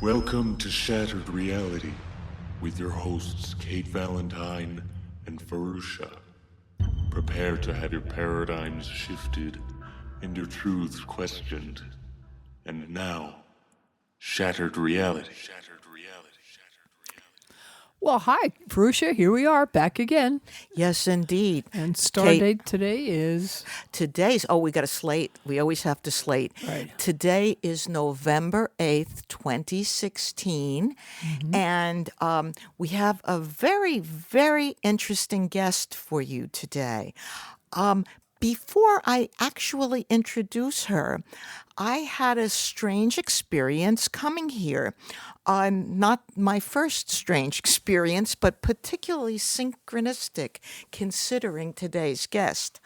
Welcome to Shattered Reality with your hosts Kate Valentine and Fahrusha. Prepare to have your paradigms shifted and your truths questioned. And now, Shattered Reality. Well, hi, Fahrusha. Here we are, back again. Yes, indeed. And star Kate, date today is... we got a slate. We always have to slate. Right. Today is November 8th, 2016. And we have a very, very interesting guest for you today. Before I actually introduce her, I had a strange experience coming here. Not my first strange experience, but particularly synchronistic considering today's guest.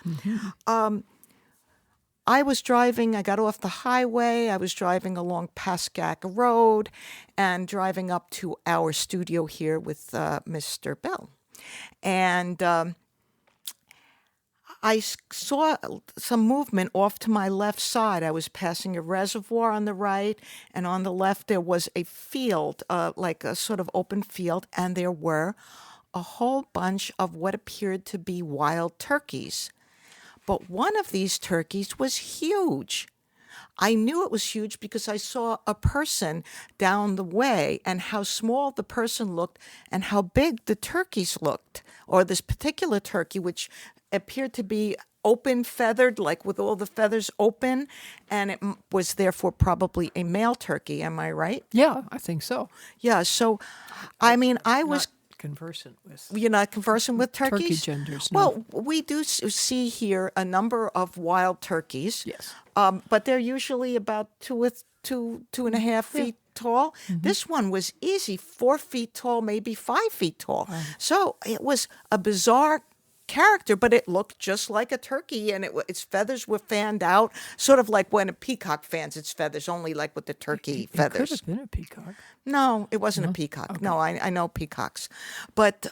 I was driving, I got off the highway, I was driving along Pascack Road and driving up to our studio here with Mr. Bell. And I saw some movement off to my left side. I was passing a reservoir on the right, and on the left there was a field, like a sort of open field, and there were a whole bunch of what appeared to be wild turkeys. But one of these turkeys was huge. I knew it was huge because I saw a person down the way and how small the person looked and how big the turkeys looked, or this particular turkey, which appeared to be open feathered, like with all the feathers open, and it was therefore probably a male turkey. Am I right? Yeah, I think so. Yeah. So, I mean, I was... Conversant with... You're not conversant with turkeys? Turkey genders, no. Well, we do see here a number of wild turkeys. Yes. But they're usually about two and a half feet tall. This one was easy, 4 feet tall, maybe 5 feet tall. So it was a bizarre character, but it looked just like a turkey, and its feathers were fanned out, sort of like when a peacock fans its feathers, only like with the turkey feathers. It could have been a peacock. No, it wasn't a peacock. Okay. No, I know peacocks. But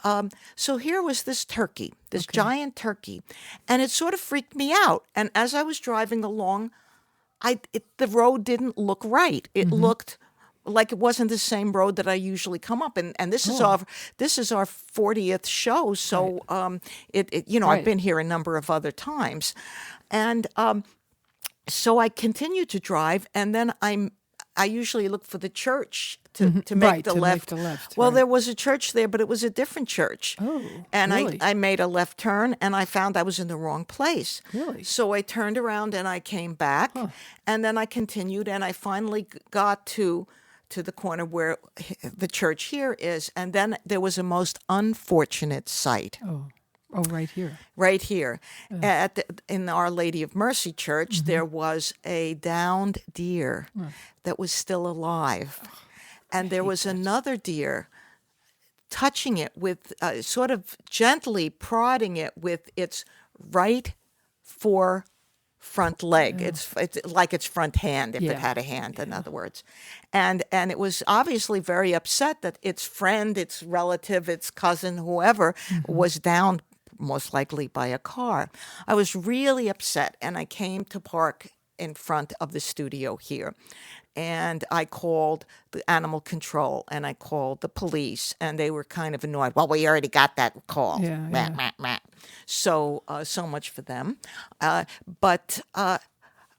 so here was this turkey, this giant turkey, and it sort of freaked me out. And as I was driving along, the road didn't look right. It looked like it wasn't the same road that I usually come up, and this is our 40th show, so I've been here a number of other times, and so I continued to drive, and then I usually look for the church to make the left. Well, there was a church there, but it was a different church. Oh, and really? I made a left turn, and I found I was in the wrong place. Really? So I turned around and I came back, and then I continued, and I finally got to the corner where the church here is, and then there was a most unfortunate sight. Oh, right here. Right here. In Our Lady of Mercy Church, there was a downed deer that was still alive. And there was another deer touching it with, sort of gently prodding it with its right front leg. It's like its front hand, if it had a hand, in other words. And it was obviously very upset that its friend, its relative, its cousin, whoever, was downed, most likely by a car. I was really upset, and I came to park in front of the studio here. And I called the animal control, and I called the police, and they were kind of annoyed. Well, we already got that call. So much for them. But I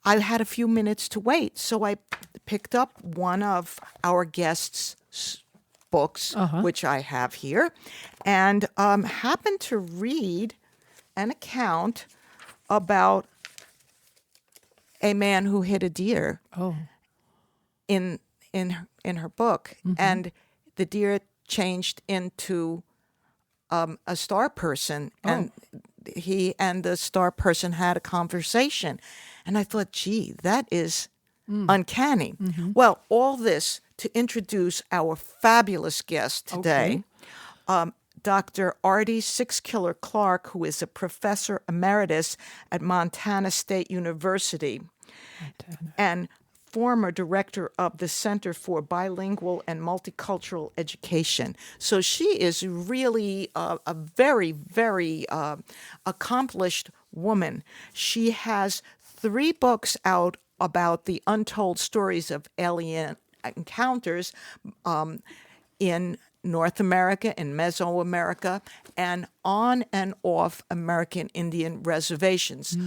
had a few minutes to wait, so I picked up one of our guests' books, which I have here, and happened to read an account about a man who hit a deer. In her book, and the deer changed into a star person, and he and the star person had a conversation, and I thought, gee, that is uncanny. Well, all this to introduce our fabulous guest today, Dr. Ardy Sixkiller Clarke, who is a professor emeritus at Montana State University, and former director of the Center for Bilingual and Multicultural Education. So she is really a very, very accomplished woman. She has 3 books out about the untold stories of alien encounters in North America, in Mesoamerica, and on and off American Indian reservations.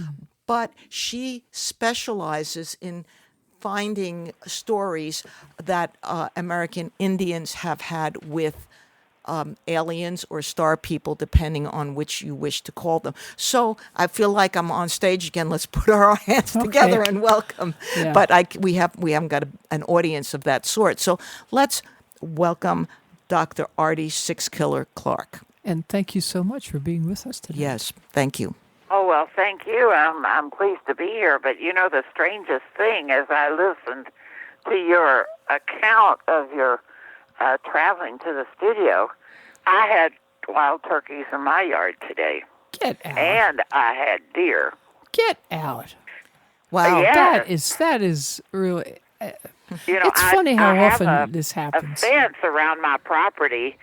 But she specializes in finding stories that American Indians have had with aliens or star people, depending on which you wish to call them. So I feel like I'm on stage again. Let's put our hands together and welcome. Yeah. But we haven't got an audience of that sort. So let's welcome Dr. Ardy Sixkiller Clarke. And thank you so much for being with us today. Yes, thank you. Oh, well, thank you. I'm pleased to be here. But, the strangest thing as I listened to your account of your traveling to the studio, I had wild turkeys in my yard today. Get out. And I had deer. Get out. Wow. Yeah. That is really... It's funny how I have often this happens. A fence around my property,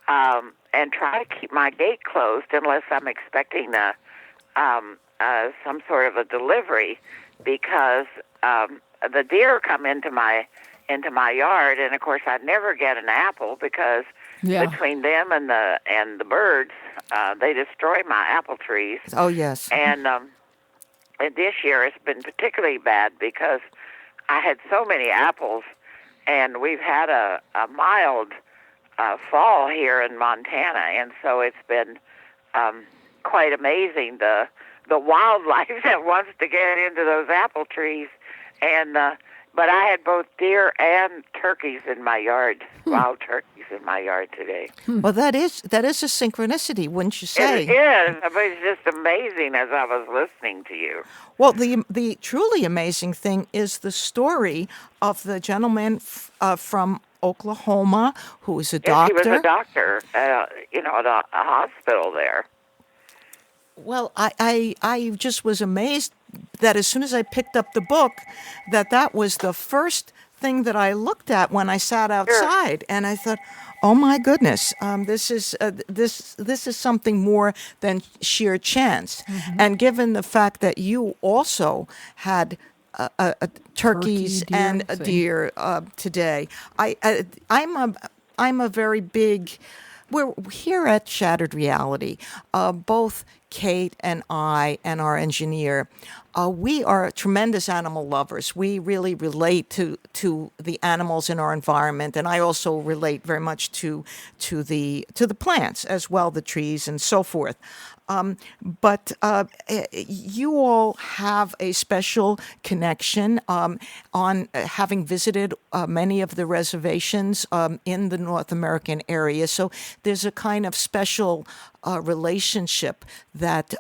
and try to keep my gate closed unless I'm expecting some sort of a delivery, because the deer come into my yard, and of course I never get an apple because between them and the birds, they destroy my apple trees. Oh, yes. And this year it's been particularly bad because I had so many apples, and we've had a mild fall here in Montana, and so it's been quite amazing the wildlife that wants to get into those apple trees. And but I had both deer and turkeys in my yard, wild turkeys in my yard today. Well, that is a synchronicity, wouldn't you say? It is. But it's just amazing as I was listening to you. Well, the truly amazing thing is the story of the gentleman from Oklahoma who is a doctor. Yes, he was a doctor, at a hospital there. Well, I just was amazed that as soon as I picked up the book, that was the first thing that I looked at when I sat outside, and I thought, oh my goodness, this is something more than sheer chance. Mm-hmm. And given the fact that you also had turkeys and a deer today, I'm a very big. We're here at Shattered Reality. Both Kate and I and our engineer, we are tremendous animal lovers. We really relate to the animals in our environment, and I also relate very much to the plants as well, the trees and so forth. But you all have a special connection on having visited many of the reservations in the North American area. So there's a kind of special relationship that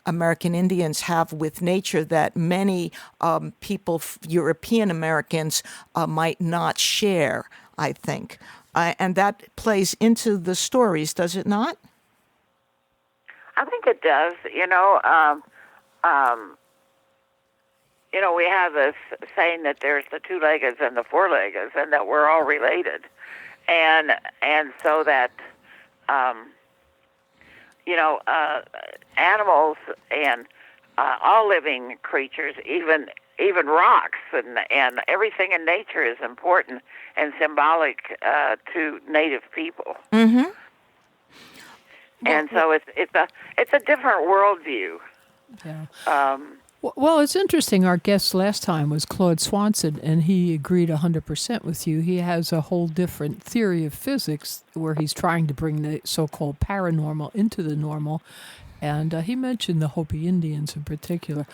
American Indians have with nature that many people, European Americans, might not share, I think. And that plays into the stories, does it not? I think it does. We have this saying that there's the two-leggeds and the four-leggeds, and that we're all related, and so that animals and all living creatures, even rocks and everything in nature is important and symbolic to Native people. Mm-hmm. And so it's a different worldview. Yeah. Well, it's interesting. Our guest last time was Claude Swanson, and he agreed 100% with you. He has a whole different theory of physics where he's trying to bring the so-called paranormal into the normal, and he mentioned the Hopi Indians in particular.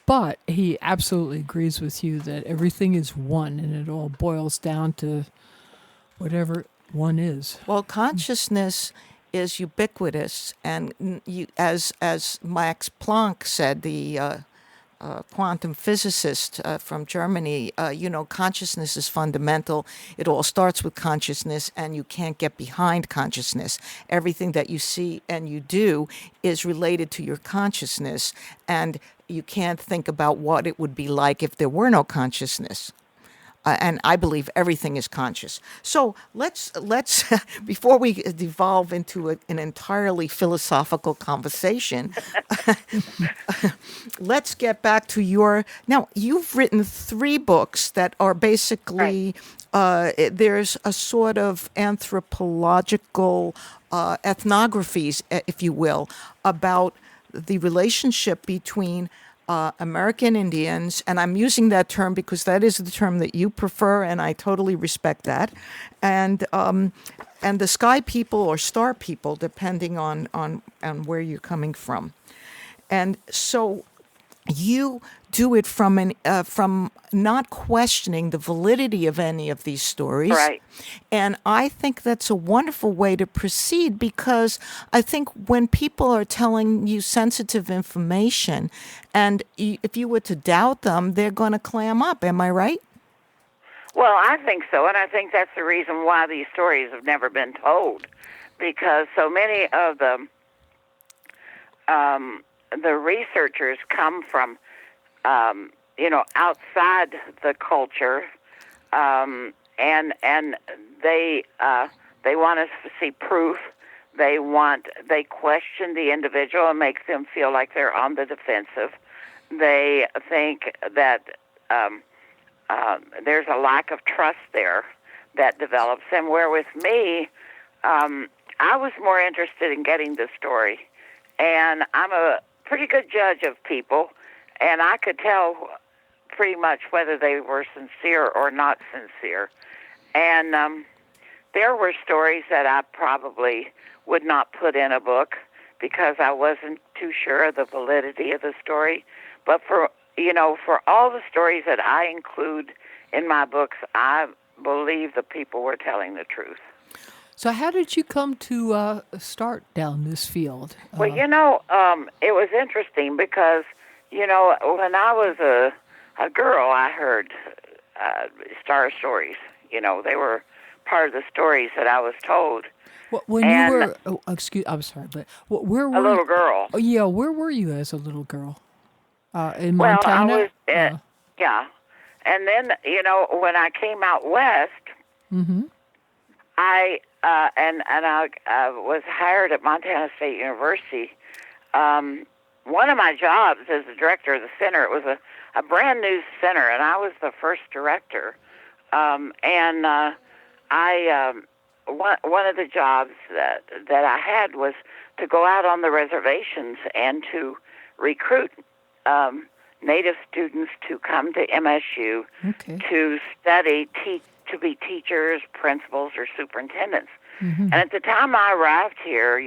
But he absolutely agrees with you that everything is one, and it all boils down to whatever one is. Well, consciousness is ubiquitous, and as Max Planck said, the quantum physicist from Germany, consciousness is fundamental. It all starts with consciousness, and you can't get behind consciousness. Everything that you see and you do is related to your consciousness, and you can't think about what it would be like if there were no consciousness. and I believe everything is conscious. So let's before we devolve into an entirely philosophical conversation, let's get back to now you've written 3 books that are basically, there's a sort of anthropological ethnographies, if you will, about the relationship between American Indians, and I'm using that term because that is the term that you prefer, and I totally respect that, and the Sky People or Star People, depending on where you're coming from. And so you do it from not questioning the validity of any of these stories. Right. And I think that's a wonderful way to proceed, because I think when people are telling you sensitive information, and if you were to doubt them, they're going to clam up. Am I right? Well, I think so, and I think that's the reason why these stories have never been told, because so many of the researchers come from, outside the culture, and they want us to see proof. They question the individual and make them feel like they're on the defensive. They think that there's a lack of trust there that develops. And where with me, I was more interested in getting the story. And I'm a pretty good judge of people, and I could tell pretty much whether they were sincere or not sincere. And there were stories that I probably would not put in a book because I wasn't too sure of the validity of the story. But for all the stories that I include in my books, I believe the people were telling the truth. So how did you come to start down this field? Well, it was interesting because, when I was a girl, I heard star stories. They were part of the stories that I was told. When you were, I'm sorry, but where were a little girl? Oh, yeah, where were you as a little girl? In Montana? Well, I was, yeah. And then, when I came out west, mm-hmm. I was hired at Montana State University. One of my jobs as the director of the center, it was a brand new center, and I was the first director. One of the jobs that I had was to go out on the reservations and to recruit Native students to come to MSU to study, to be teachers, principals, or superintendents. Mm-hmm. And at the time I arrived here,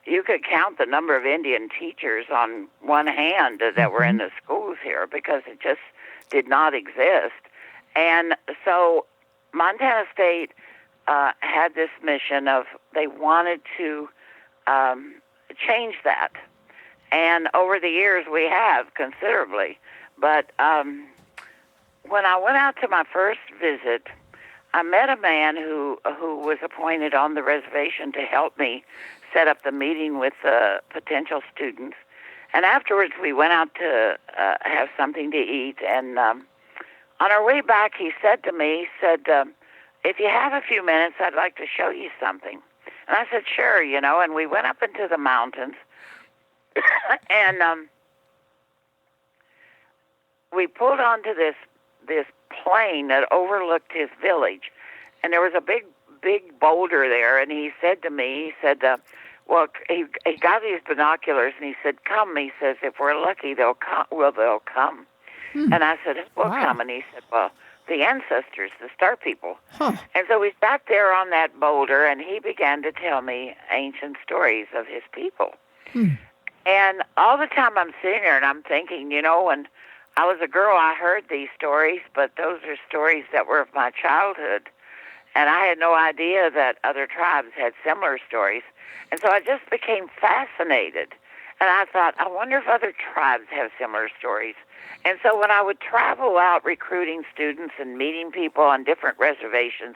you could count the number of Indian teachers on one hand that were in the schools here because it just did not exist. And so Montana State had this mission of they wanted to change that. And over the years we have considerably. But when I went out to my first visit, I met a man who was appointed on the reservation to help me set up the meeting with the potential students. And afterwards, we went out to have something to eat. And on our way back, he said to me, if you have a few minutes, I'd like to show you something. And I said, sure, and we went up into the mountains. And we pulled onto this plain that overlooked his village. And there was a big boulder there. And he said to me, he got these binoculars, and he said, come. He says, if we're lucky, they'll come. They'll come. And I said, who'll come? And he said, well, the ancestors, the Star People. Huh. And so we sat there on that boulder, and he began to tell me ancient stories of his people. And all the time I'm sitting there, and I'm thinking, when I was a girl, I heard these stories, but those are stories that were of my childhood. And I had no idea that other tribes had similar stories. And so I just became fascinated. And I thought, I wonder if other tribes have similar stories. And so when I would travel out recruiting students and meeting people on different reservations,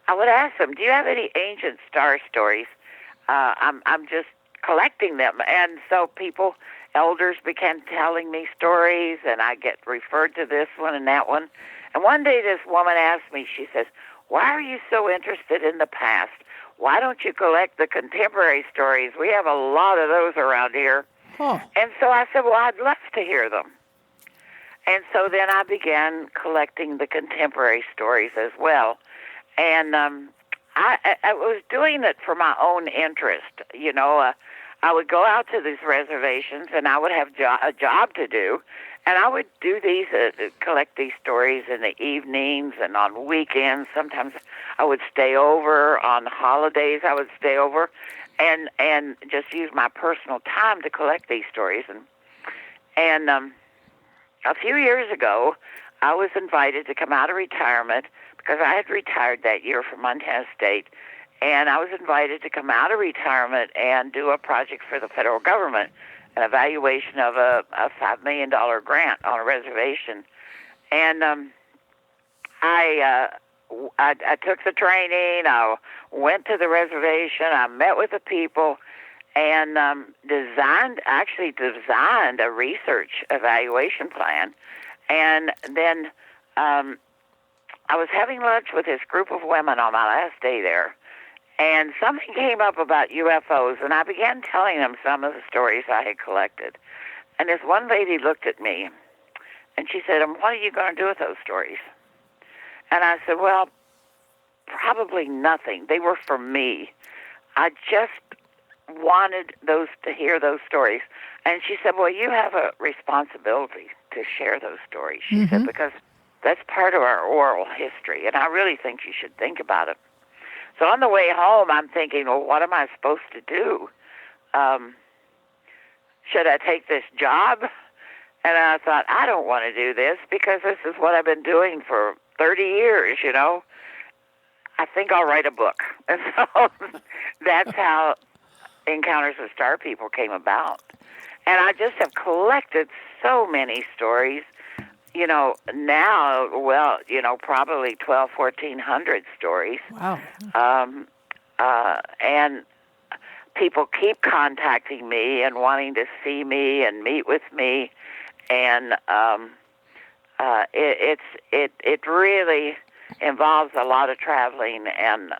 I would ask them, do you have any ancient star stories? I'm just collecting them. And so elders began telling me stories, and I get referred to this one and that one. And one day this woman asked me, she says, "Why are you so interested in the past? Why don't you collect the contemporary stories? We have a lot of those around here." Huh. And so I said, "Well, I'd love to hear them." And so then I began collecting the contemporary stories as well. And I was doing it for my own interest. I would go out to these reservations, and I would have a job to do. And I would do these, collect these stories in the evenings and on weekends. Sometimes I would stay over. On holidays, I would stay over and just use my personal time to collect these stories. And a few years ago, I was invited to come out of retirement because I had retired that year from Montana State. And I was invited to come out of retirement and do a project for the federal government, an evaluation of a $5 million grant on a reservation. And I took the training. I went to the reservation. I met with the people and designed a research evaluation plan. And then I was having lunch with this group of women on my last day there. And something came up about UFOs, and I began telling them some of the stories I had collected. And this one lady looked at me, and she said, "What are you going to do with those stories?" And I said, "Well, probably nothing. They were for me. I just wanted to hear those stories." And she said, "Well, you have a responsibility to share those stories," she said, "because that's part of our oral history, and I really think you should think about it." So on the way home, I'm thinking, well, what am I supposed to do? Should I take this job? And I thought, I don't want to do this because this is what I've been doing for 30 years, I think I'll write a book. And so that's how Encounters with Star People came about. And I just have collected so many stories. Now, probably 1,400 stories. Wow. And people keep contacting me and wanting to see me and meet with me. And it really involves a lot of traveling and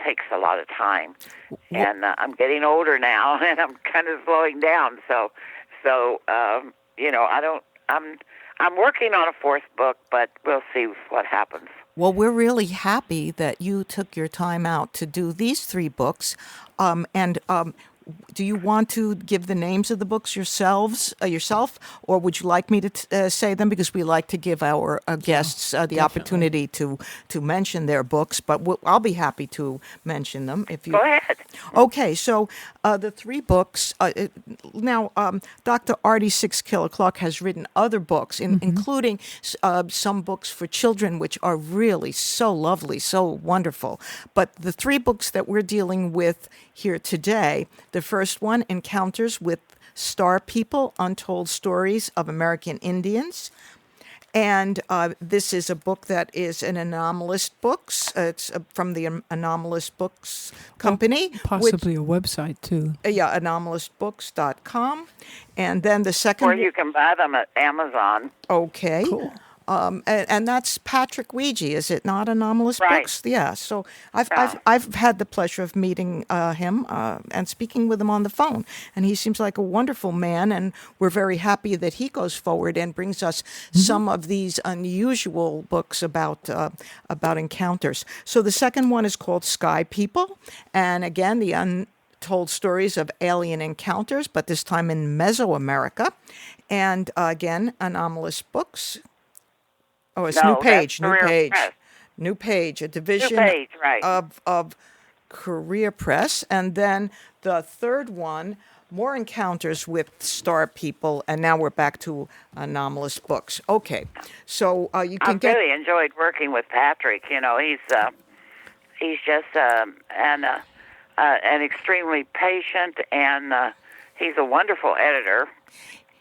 takes a lot of time. And I'm getting older now, and I'm kind of slowing down. So I'm working on a fourth book, but we'll see what happens. Well, we're really happy that you took your time out to do these 3 books. Do you want to give the names of the books yourself, or would you like me to say them? Because we like to give our guests the opportunity to mention their books, but I'll be happy to mention them. If you Go ahead. Okay, so the 3 books. Now, Dr. Ardy Sixkiller Clarke has written other books, including some books for children, which are really so lovely, so wonderful. But the 3 books that we're dealing with here today, the first one, Encounters with Star People, Untold Stories of American Indians. And this is a book that is an Anomalous Books. It's from the Anomalous Books Company. Possibly a website, too. AnomalousBooks.com. And then the second... Or you can buy them at Amazon. Okay. Cool. And that's Patrick Weegee, is it not? Anomalous Right. Books? Yeah. So I've had the pleasure of meeting him and speaking with him on the phone, and he seems like a wonderful man, and we're very happy that he goes forward and brings us some of these unusual books about encounters. So the second one is called Sky People, and again the Untold Stories of Alien Encounters, but this time in Mesoamerica, and again Anomalous Books. Oh, it's No, New Page, that's Career Press. New Page, a division New Page, right. of Career Press. And then the third one, More Encounters with Star People, and now we're back to Anomalous Books. Okay, so you can I've really enjoyed working with Patrick. He's just an extremely patient, and he's a wonderful editor.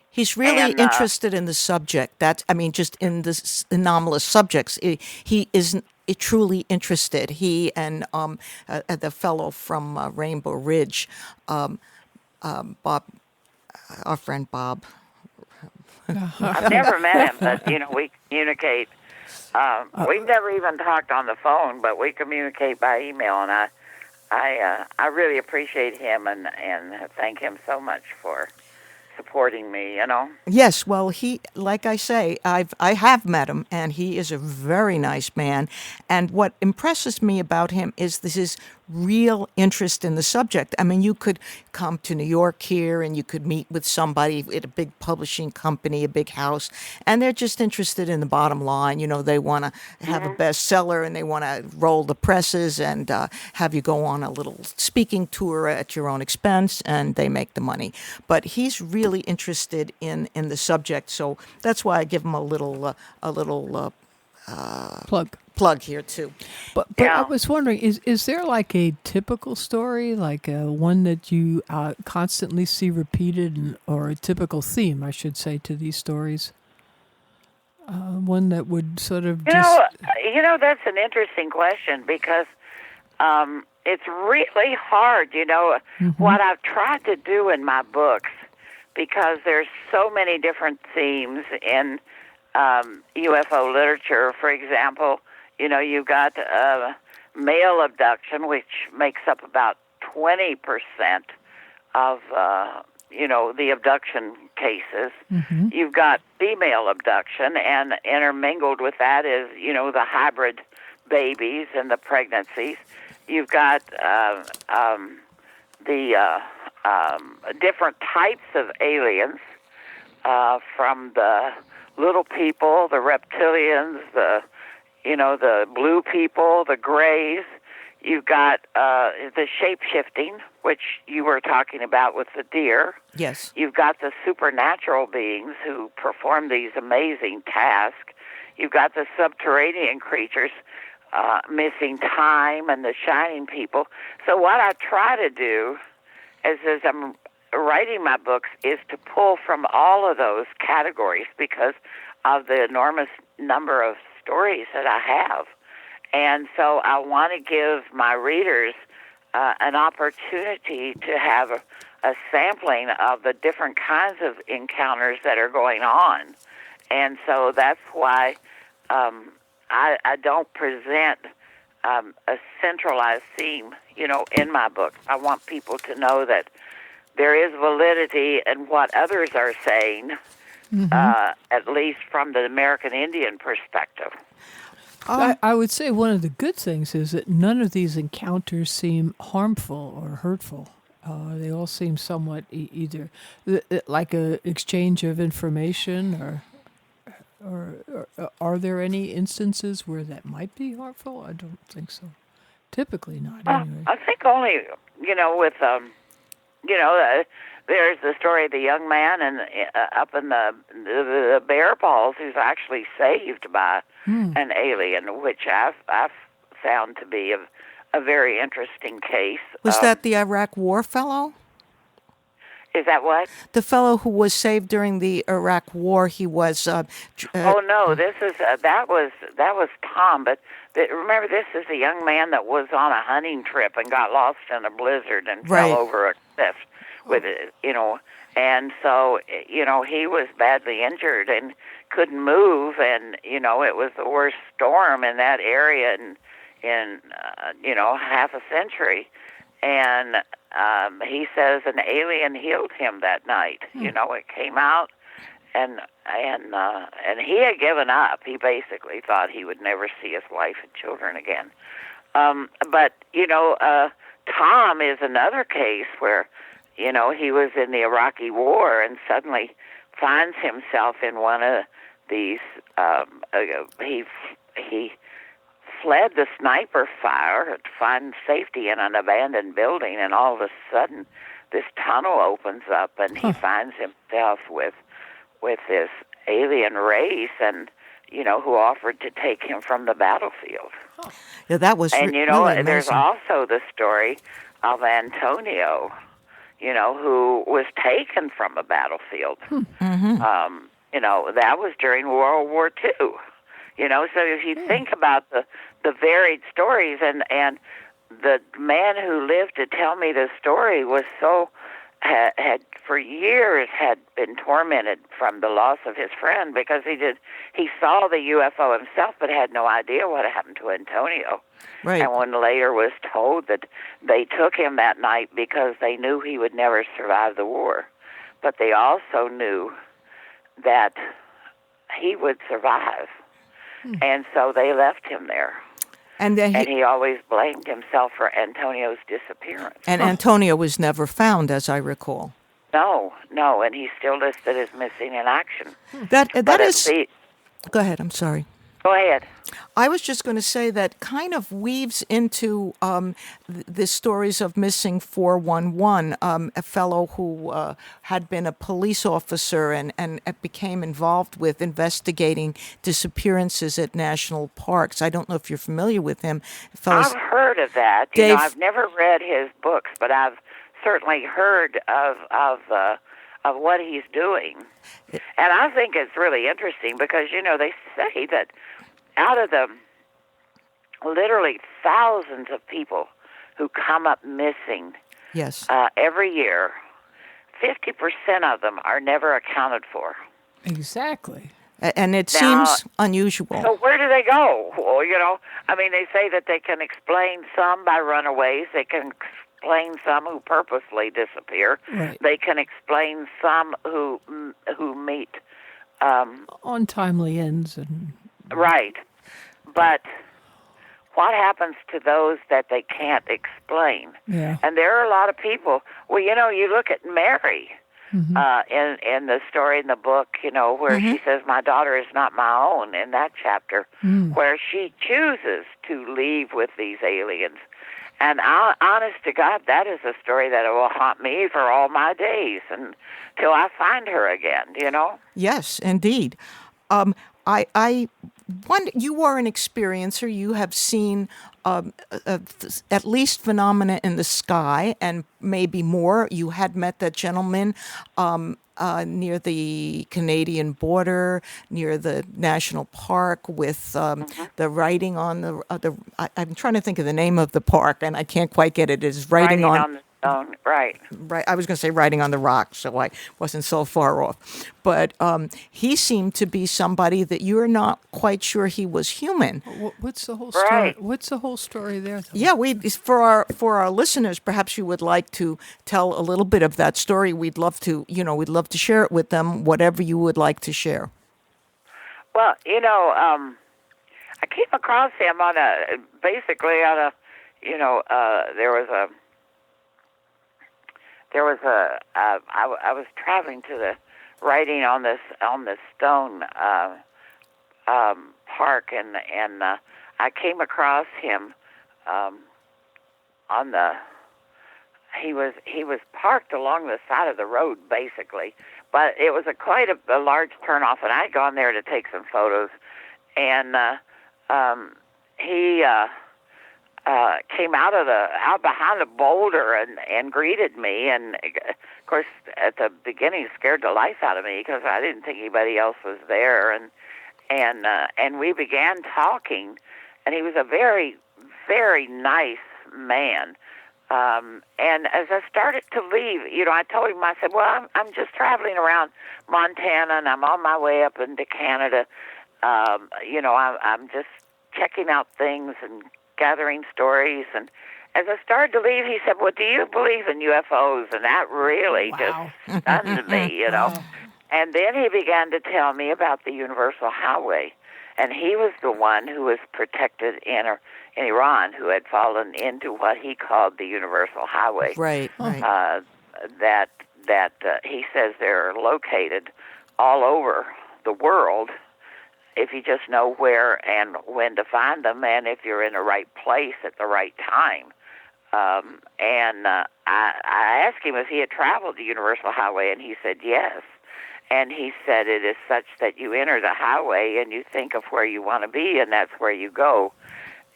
He's really interested in the subject. Just in the anomalous subjects. He is truly interested. He and the fellow from Rainbow Ridge, Bob, our friend Bob. I've never met him, but we communicate We've never even talked on the phone, but we communicate by email, and I really appreciate him and thank him so much for supporting me, Yes, well, he, like I say, I have met him, and he is a very nice man. And what impresses me about him is his real interest in the subject. I mean, you could come to New York here, and you could meet with somebody at a big publishing company, a big house, and they're just interested in the bottom line. They want to have a bestseller, and they want to roll the presses and have you go on a little speaking tour at your own expense, and they make the money. But he's really interested in the subject, so that's why I give him a little plug here too. But I was wondering, is there like a typical story, like one that you constantly see repeated, or a typical theme, I should say, to these stories? One that would sort of that's an interesting question, because it's really hard, what I've tried to do in my books, because there's so many different themes in UFO literature. For example, you've got male abduction, which makes up about 20% of, the abduction cases. Mm-hmm. You've got female abduction, and intermingled with that is, the hybrid babies and the pregnancies. You've got the different types of aliens, from the little people, the reptilians, the blue people, the grays. You've got the shape-shifting, which you were talking about with the deer. Yes. You've got the supernatural beings who perform these amazing tasks. You've got the subterranean creatures, missing time, and the shining people. So what I try to do as I'm writing my books is to pull from all of those categories, because of the enormous number of stories that I have. And so I want to give my readers an opportunity to have a sampling of the different kinds of encounters that are going on. And so that's why I don't present a centralized theme, in my book. I want people to know that there is validity in what others are saying, at least from the American Indian perspective. I would say one of the good things is that none of these encounters seem harmful or hurtful. They all seem somewhat either like an exchange of information, or are there any instances where that might be harmful? I don't think so. Typically not, anyway. I think only, with, there's the story of the young man up in the Bear Falls who's actually saved by an alien, which I've found to be a very interesting case. Was that the Iraq War fellow? Is that what? The fellow who was saved during the Iraq War. He was. Oh no! This is that was Tom. But remember, this is a young man that was on a hunting trip and got lost in a blizzard and fell over a cliff with it. And so he was badly injured and couldn't move, and it was the worst storm in that area in half a century. And he says an alien healed him that night. It came out, and he had given up. He basically thought he would never see his wife and children again. But Tom is another case where he was in the Iraqi War and suddenly finds himself in one of these. He fled the sniper fire to find safety in an abandoned building, and all of a sudden this tunnel opens up, and he finds himself with this alien race, and who offered to take him from the battlefield. Yeah, that was really there's also the story of Antonio, who was taken from a battlefield. That was during World War II. So if you think about the varied stories, and the man who lived to tell me the story was so had for years had been tormented from the loss of his friend because he saw the UFO himself but had no idea what happened to Antonio. Right. And when later was told that they took him that night because they knew he would never survive the war, but they also knew that he would survive, and so they left him there. And then he always blamed himself for Antonio's disappearance. And Antonio was never found, as I recall. No, and he's still listed as missing in action. That is. Go ahead. I'm sorry. Go ahead. I was just going to say that kind of weaves into the stories of Missing 411, a fellow who had been a police officer and became involved with investigating disappearances at national parks. I don't know if you're familiar with him. I've heard of that. I've never read his books, but I've certainly heard of what he's doing. And I think it's really interesting because, they say that out of the literally thousands of people who come up missing every year, 50% of them are never accounted for. Exactly. And it seems unusual. So where do they go? Well, they say that they can explain some by runaways. They can explain some who purposely disappear. Right. They can explain some who meet untimely ends and right. But what happens to those that they can't explain? Yeah. And there are a lot of people. Well, you look at Mary in the story in the book, where she says, "My daughter is not my own," in that chapter, where she chooses to leave with these aliens. And honest to God, that is a story that will haunt me for all my days until I find her again, Yes, indeed. I wonder, you are an experiencer. You have seen at least phenomena in the sky and maybe more. You had met that gentleman near the Canadian border, near the national park, with the writing on the. I'm trying to think of the name of the park, and I can't quite get it. It's writing on the stone, right? Right. I was going to say writing on the rock, so I wasn't so far off. But he seemed to be somebody that you're not quite sure he was human. What's the whole story? Right. What's the whole story there? Yeah, for our listeners, perhaps you would like to tell a little bit of that story. We'd love to share it with them. Whatever you would like to share. Well, I came across him I was traveling to the writing on this stone park, and I came across him he was parked along the side of the road basically, but it was quite a large turnoff, and I'd gone there to take some photos, and he came out behind a boulder and greeted me, and of course at the beginning scared the life out of me because I didn't think anybody else was there, and we began talking, and he was a very, very nice man. And as I started to leave, I told him, I said, well, I'm just traveling around Montana, and I'm on my way up into Canada. I'm just checking out things and gathering stories. And as I started to leave, he said, well, do you believe in UFOs? And that really just stunned me, Wow. And then he began to tell me about the Universal Highway. And he was the one who was protected in Iran, who had fallen into what he called the Universal Highway. Right. That he says they're located all over the world if you just know where and when to find them, and if you're in the right place at the right time. I asked him if he had traveled the Universal Highway, and he said yes. And he said it is such that you enter the highway and you think of where you want to be, and that's where you go.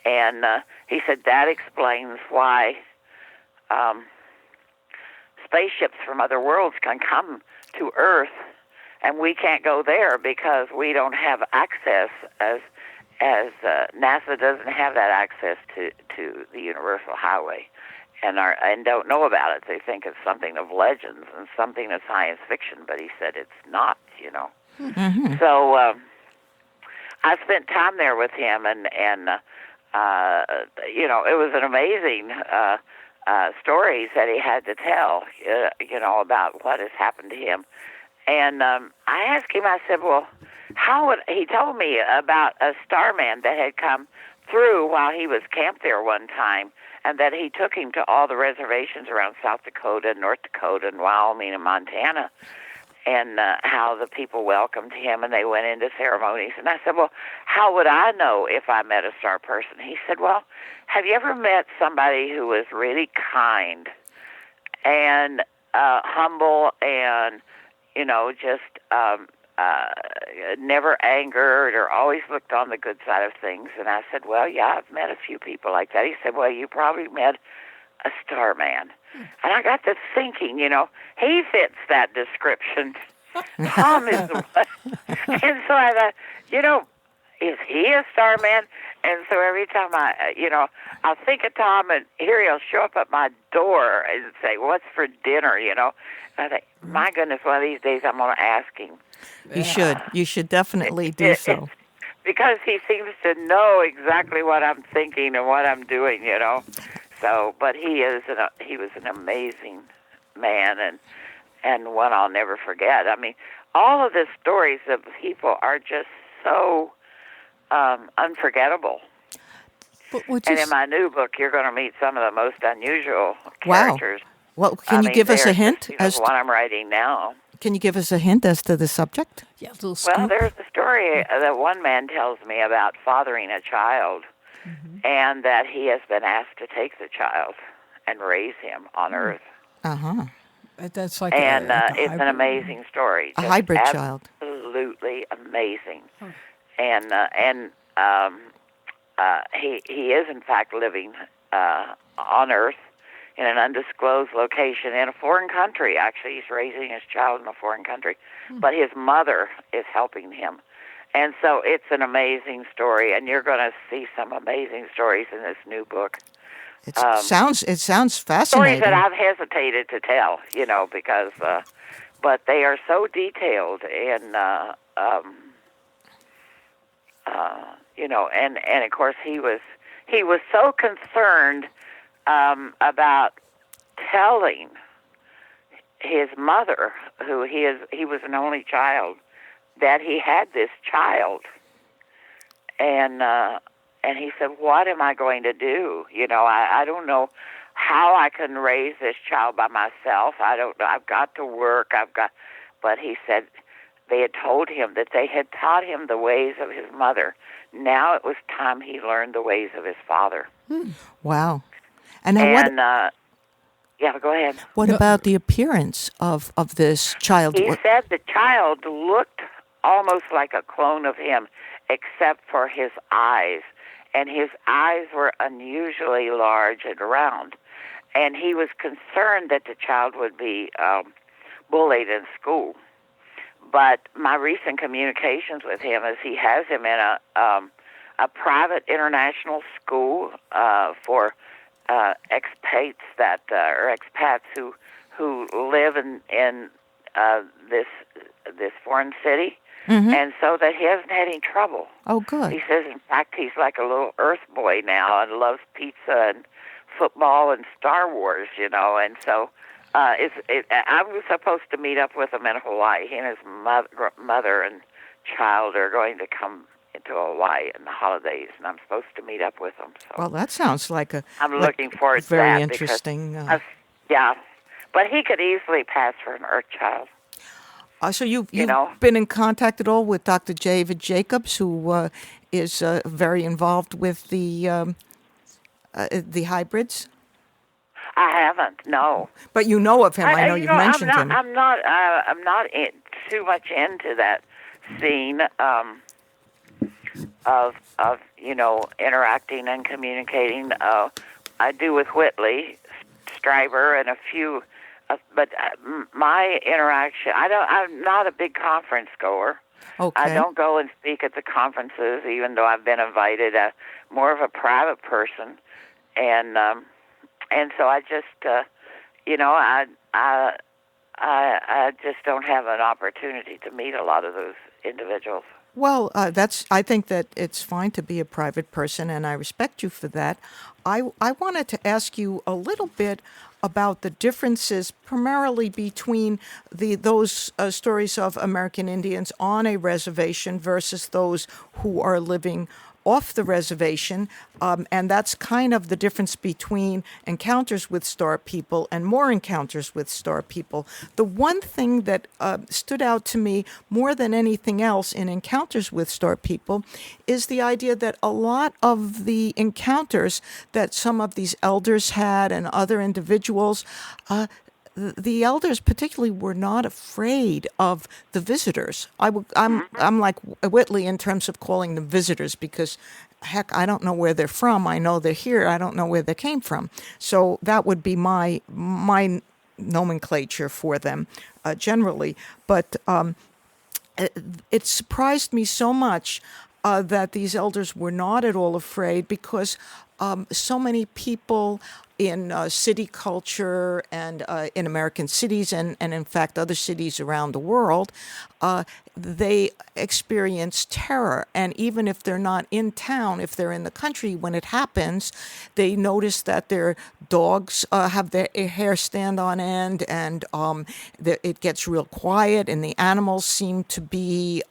And he said that explains why spaceships from other worlds can come to Earth, and we can't go there because we don't have access, as NASA doesn't have that access to the Universal Highway. and don't know about it. They think it's something of legends and something of science fiction, but he said it's not, Mm-hmm. So I spent time there with him, and it was an amazing stories that he had to tell, about what has happened to him. And I asked him, I said, well, he told me about a starman that had come through while he was camped there one time, and that he took him to all the reservations around South Dakota, North Dakota, and Wyoming and Montana, and how the people welcomed him, and they went into ceremonies. And I said, well, how would I know if I met a star person? He said, well, have you ever met somebody who was really kind and humble and, just never angered or always looked on the good side of things? And I said, well, yeah, I've met a few people like that. He said, well, you probably met a starman. And I got to thinking, he fits that description. Tom is the one. And so I thought, is he a starman? And so every time I'll think of Tom, and here he'll show up at my door and say, what's for dinner, And I think, my goodness, one of these days I'm going to ask him. You should. You should definitely do so. Because he seems to know exactly what I'm thinking and what I'm doing, So, but he was an amazing man, and one I'll never forget. I mean, all of the stories of people are just so unforgettable. And in my new book, you're going to meet some of the most unusual characters. Wow. Well, can you give us a hint as to what I'm writing now? Can you give us a hint as to the subject? Yeah, a little scoop. Well, there's a story that one man tells me about fathering a child, and that he has been asked to take the child and raise him on Earth. Uh-huh. That's like it's an amazing story. A hybrid child. Absolutely amazing. And he is, in fact, living on Earth in an undisclosed location in a foreign country. Actually, he's raising his child in a foreign country. But his mother is helping him. And so it's an amazing story, and you're going to see some amazing stories in this new book. It sounds fascinating. Stories that I've hesitated to tell, because, but they are so detailed, and and of course he was so concerned about telling his mother, who he was an only child, that he had this child, and he said, what am I going to do? I don't know how I can raise this child by myself. I don't know. I've got to work. But he said they had told him that they had taught him the ways of his mother. Now it was time he learned the ways of his father. Wow. And now yeah, go ahead. What about the appearance of this child? He said the child looked almost like a clone of him, except for his eyes. And his eyes were unusually large and round. And he was concerned that the child would be bullied in school. But my recent communications with him is he has him in a private international school for expats who live in this foreign city. And so that he hasn't had any trouble. Oh, good. He says, in fact, he's like a little Earth boy now and loves pizza and football and Star Wars, And so I was supposed to meet up with him in Hawaii. He and his mother and child are going to come into Hawaii in the holidays, and I'm supposed to meet up with them. So well, that sounds like I'm looking forward to that. Very interesting. Yeah, but he could easily pass for an Earth child. So you've been in contact at all with Dr. David Jacobs, who is very involved with the hybrids? I haven't, no. But you know of him. I know you've mentioned him. I'm not too much into that scene of interacting and communicating. I do with Whitley Strieber and a few. But my interaction, I'm not a big conference goer. Okay. I don't go and speak at the conferences, even though I've been invited. More of a private person, and And so I just, I just don't have an opportunity to meet a lot of those individuals. Well, I think that it's fine to be a private person, and I respect you for that. I wanted to ask you a little bit about the differences primarily between those stories of American Indians on a reservation versus those who are living off the reservation, and that's kind of the difference between encounters with Star people and more encounters with Star people. The one thing that stood out to me more than anything else in encounters with Star people is the idea that a lot of the encounters that some of these elders had and other individuals, the elders particularly were not afraid of the visitors. I'm like Whitley in terms of calling them visitors because, heck, I don't know where they're from. I know they're here. I don't know where they came from. So that would be my nomenclature for them generally. But it surprised me so much that these elders were not at all afraid because so many people in city culture and in American cities and in fact other cities around the world, they experience terror. And even if they're not in town, if they're in the country, when it happens, they notice that their dogs have their hair stand on end and it gets real quiet and the animals seem to be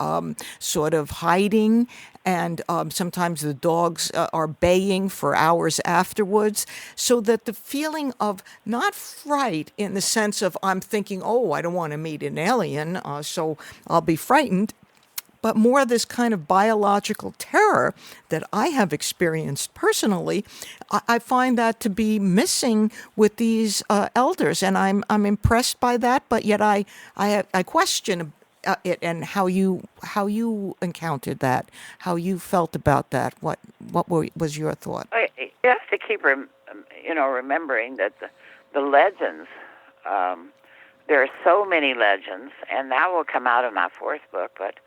sort of hiding. And sometimes the dogs are baying for hours afterwards, so that the feeling of not fright in the sense of I'm thinking, oh, I don't want to meet an alien, so I'll be frightened, but more this kind of biological terror that I have experienced personally, I find that to be missing with these elders, and I'm impressed by that, but yet I question it and how you encountered that, how you felt about that. What was your thought? You have to keep remembering that the legends. There are so many legends, and that will come out of my fourth book. But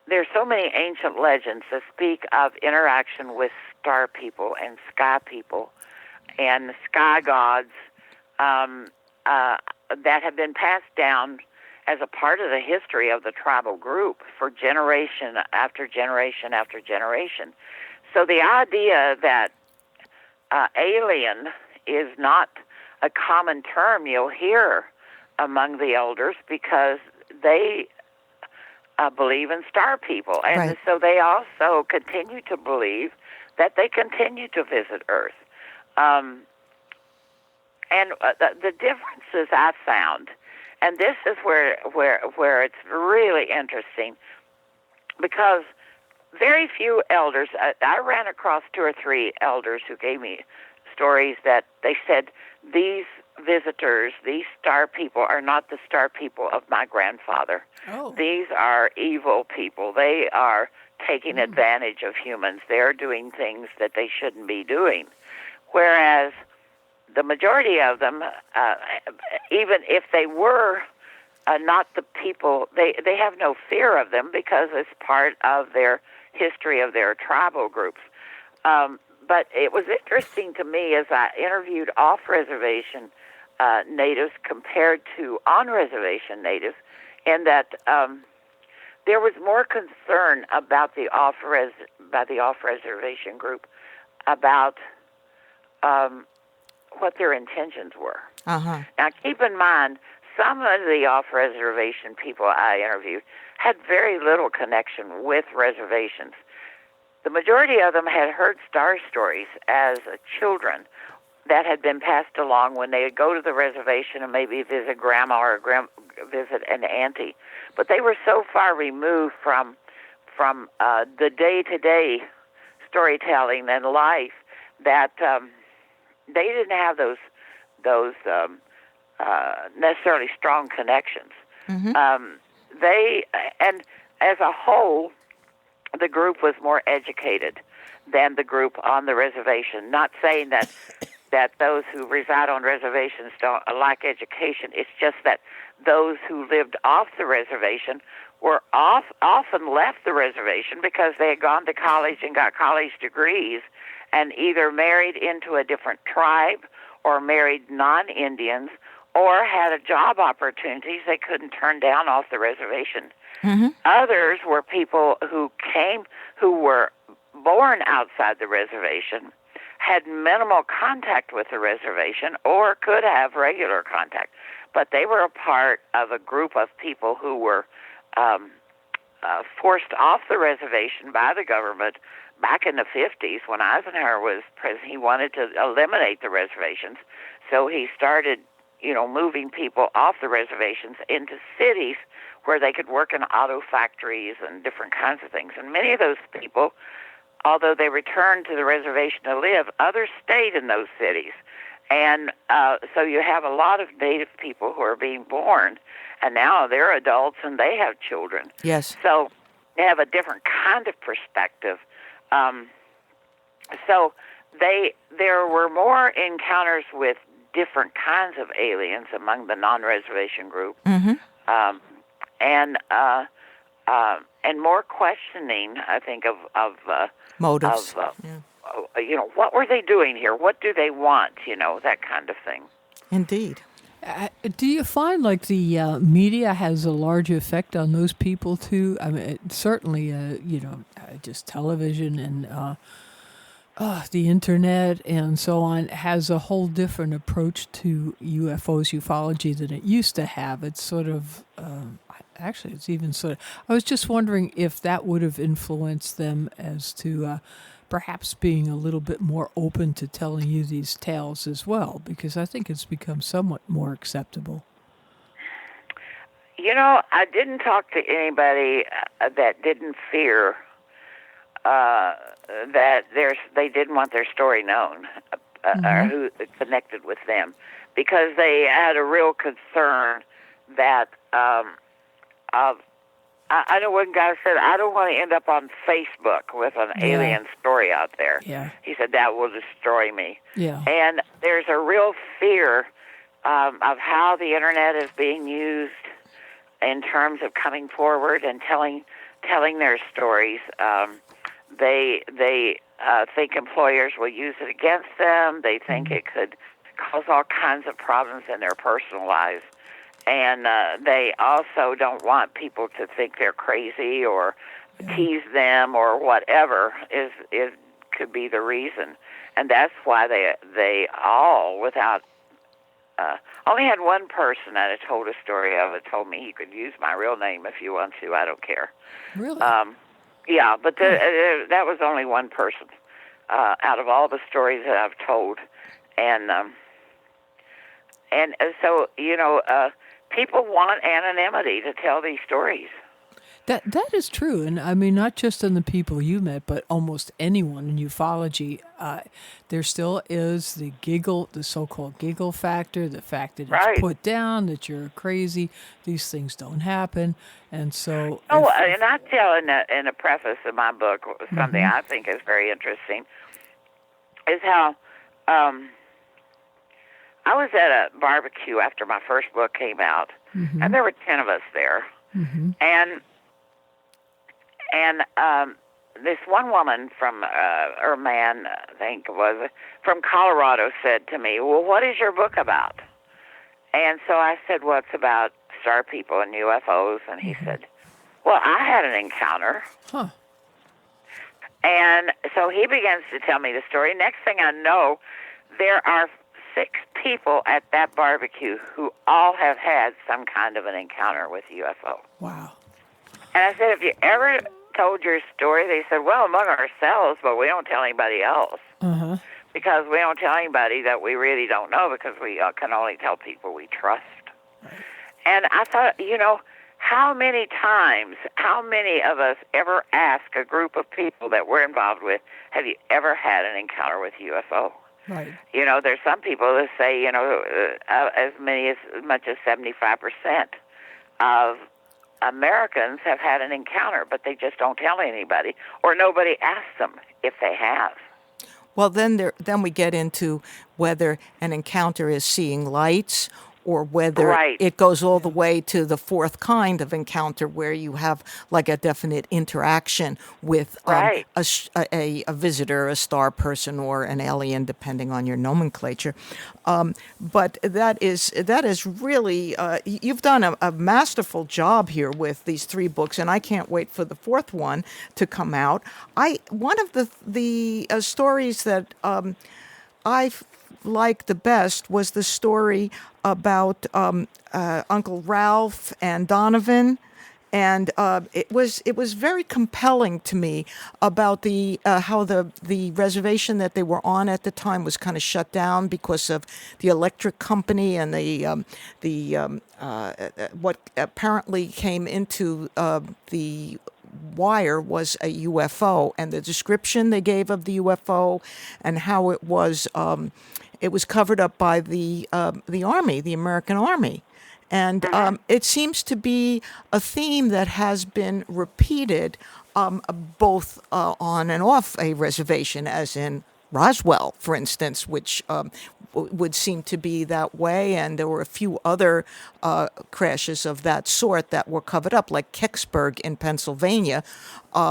there's so many ancient legends that speak of interaction with star people and sky people and sky gods that have been passed down as a part of the history of the tribal group for generation after generation after generation. So the idea that alien is not a common term you'll hear among the elders because they believe in star people. And right. So they also continue to believe that they continue to visit Earth. And the differences I found, and this is where it's really interesting, because very few elders, I ran across 2 or 3 elders who gave me stories that they said, these visitors, these star people are not the star people of my grandfather. Oh. These are evil people. They are taking advantage of humans. They're doing things that they shouldn't be doing. Whereas the majority of them, even if they were not the people, they have no fear of them because it's part of their history of their tribal groups. But it was interesting to me as I interviewed off-reservation natives compared to on-reservation natives, in that there was more concern about the off-reservation group about what their intentions were. Uh-huh. Now, keep in mind, some of the off-reservation people I interviewed had very little connection with reservations. The majority of them had heard star stories as children that had been passed along when they would go to the reservation and maybe visit grandma or visit an auntie. But they were so far removed from the day-to-day storytelling and life that they didn't have those necessarily strong connections. Mm-hmm. And as a whole, the group was more educated than the group on the reservation. Not saying that those who reside on reservations don't lack education. It's just that those who lived off the reservation were often left the reservation because they had gone to college and got college degrees and either married into a different tribe or married non-Indians or had a job opportunities they couldn't turn down off the reservation. Mm-hmm. Others were people who were born outside the reservation, had minimal contact with the reservation, or could have regular contact. But they were a part of a group of people who were forced off the reservation by the government back in the 50s when Eisenhower was president. He wanted to eliminate the reservations, so he started, moving people off the reservations into cities where they could work in auto factories and different kinds of things. And many of those people, although they returned to the reservation to live, others stayed in those cities. And so you have a lot of Native people who are being born, and now they're adults and they have children. Yes. So they have a different kind of perspective. So there were more encounters with different kinds of aliens among the non-reservation group, mm-hmm. And more questioning, I think, of motives. What were they doing here? What do they want? That kind of thing. Indeed. Do you find like the media has a large effect on those people too? I mean, certainly, just television and the internet and so on has a whole different approach to UFOs, ufology than it used to have. It's sort of, actually, it's even sort of, I was just wondering if that would have influenced them as to perhaps being a little bit more open to telling you these tales as well, because I think it's become somewhat more acceptable. I didn't talk to anybody that didn't fear that they didn't want their story known, mm-hmm. or who connected with them, because they had a real concern that I know one guy said, I don't want to end up on Facebook with an alien story out there. Yeah. He said, that will destroy me. Yeah. And there's a real fear of how the internet is being used in terms of coming forward and telling their stories. They think employers will use it against them. They think it could cause all kinds of problems in their personal lives. And they also don't want people to think they're crazy or tease them or whatever could be the reason. And that's why they all, without only had one person that I told a story of it told me he could use my real name if you want to. I don't care. Really? Yeah, but that was only one person out of all the stories that I've told. And so, people want anonymity to tell these stories. That is true, and I mean not just in the people you met, but almost anyone in ufology. There still is the so-called giggle factor, the fact that it's put down, that you're crazy, these things don't happen, and so. And I tell in the preface of my book something I think is very interesting, is how I was at a barbecue after my first book came out, and there were 10 of us there, and this one woman or man, I think it was, from Colorado said to me, well, what is your book about? And so I said, well, it's about star people and UFOs. And he said, well, I had an encounter. Huh. And so he begins to tell me the story. Next thing I know, there are 6 people at that barbecue who all have had some kind of an encounter with UFO. Wow. And I said, have you ever told your story? They said, well, among ourselves, but we don't tell anybody else. Because we don't tell anybody that we really don't know, because we can only tell people we trust. Right. And I thought, how many of us ever ask a group of people that we're involved with, have you ever had an encounter with UFO? Right. There's some people that say, as much as 75% of Americans have had an encounter, but they just don't tell anybody, or nobody asks them if they have. Well, then we get into whether an encounter is seeing lights or whether Right. it goes all the way to the fourth kind of encounter where you have like a definite interaction with Right. a visitor, a star person, or an alien, depending on your nomenclature. But that is really you've done a masterful job here with these 3 books, and I can't wait for the 4th one to come out. One of the stories that I liked the best was the story about Uncle Ralph and Donovan. And it was very compelling to me about the how the reservation that they were on at the time was kind of shut down because of the electric company and what apparently came into the wire was a UFO, and the description they gave of the UFO and how it was covered up by the Army, the American Army. And it seems to be a theme that has been repeated both on and off a reservation, as in Roswell, for instance, which would seem to be that way. And there were a few other crashes of that sort that were covered up, like Kecksburg in Pennsylvania,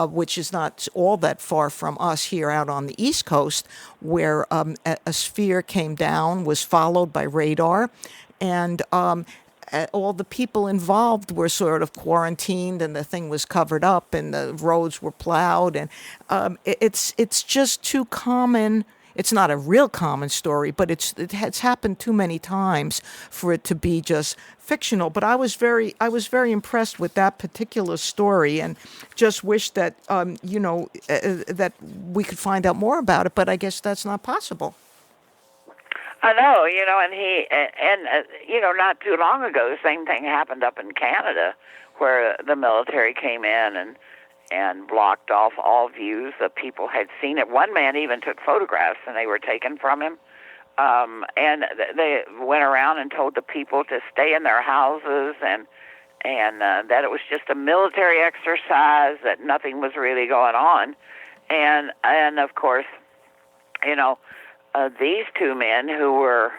which is not all that far from us here out on the East Coast, where a sphere came down, was followed by radar, and all the people involved were sort of quarantined, and the thing was covered up, and the roads were plowed, and it's just too common. It's not a real common story, but it has happened too many times for it to be just fictional. But I was very impressed with that particular story, and just wish that that we could find out more about it. But I guess that's not possible. I know, and not too long ago, the same thing happened up in Canada, where the military came in and blocked off all views. The people had seen it. One man even took photographs, and they were taken from him. And they went around and told the people to stay in their houses, and that it was just a military exercise, that nothing was really going on. And of course, these 2 men who were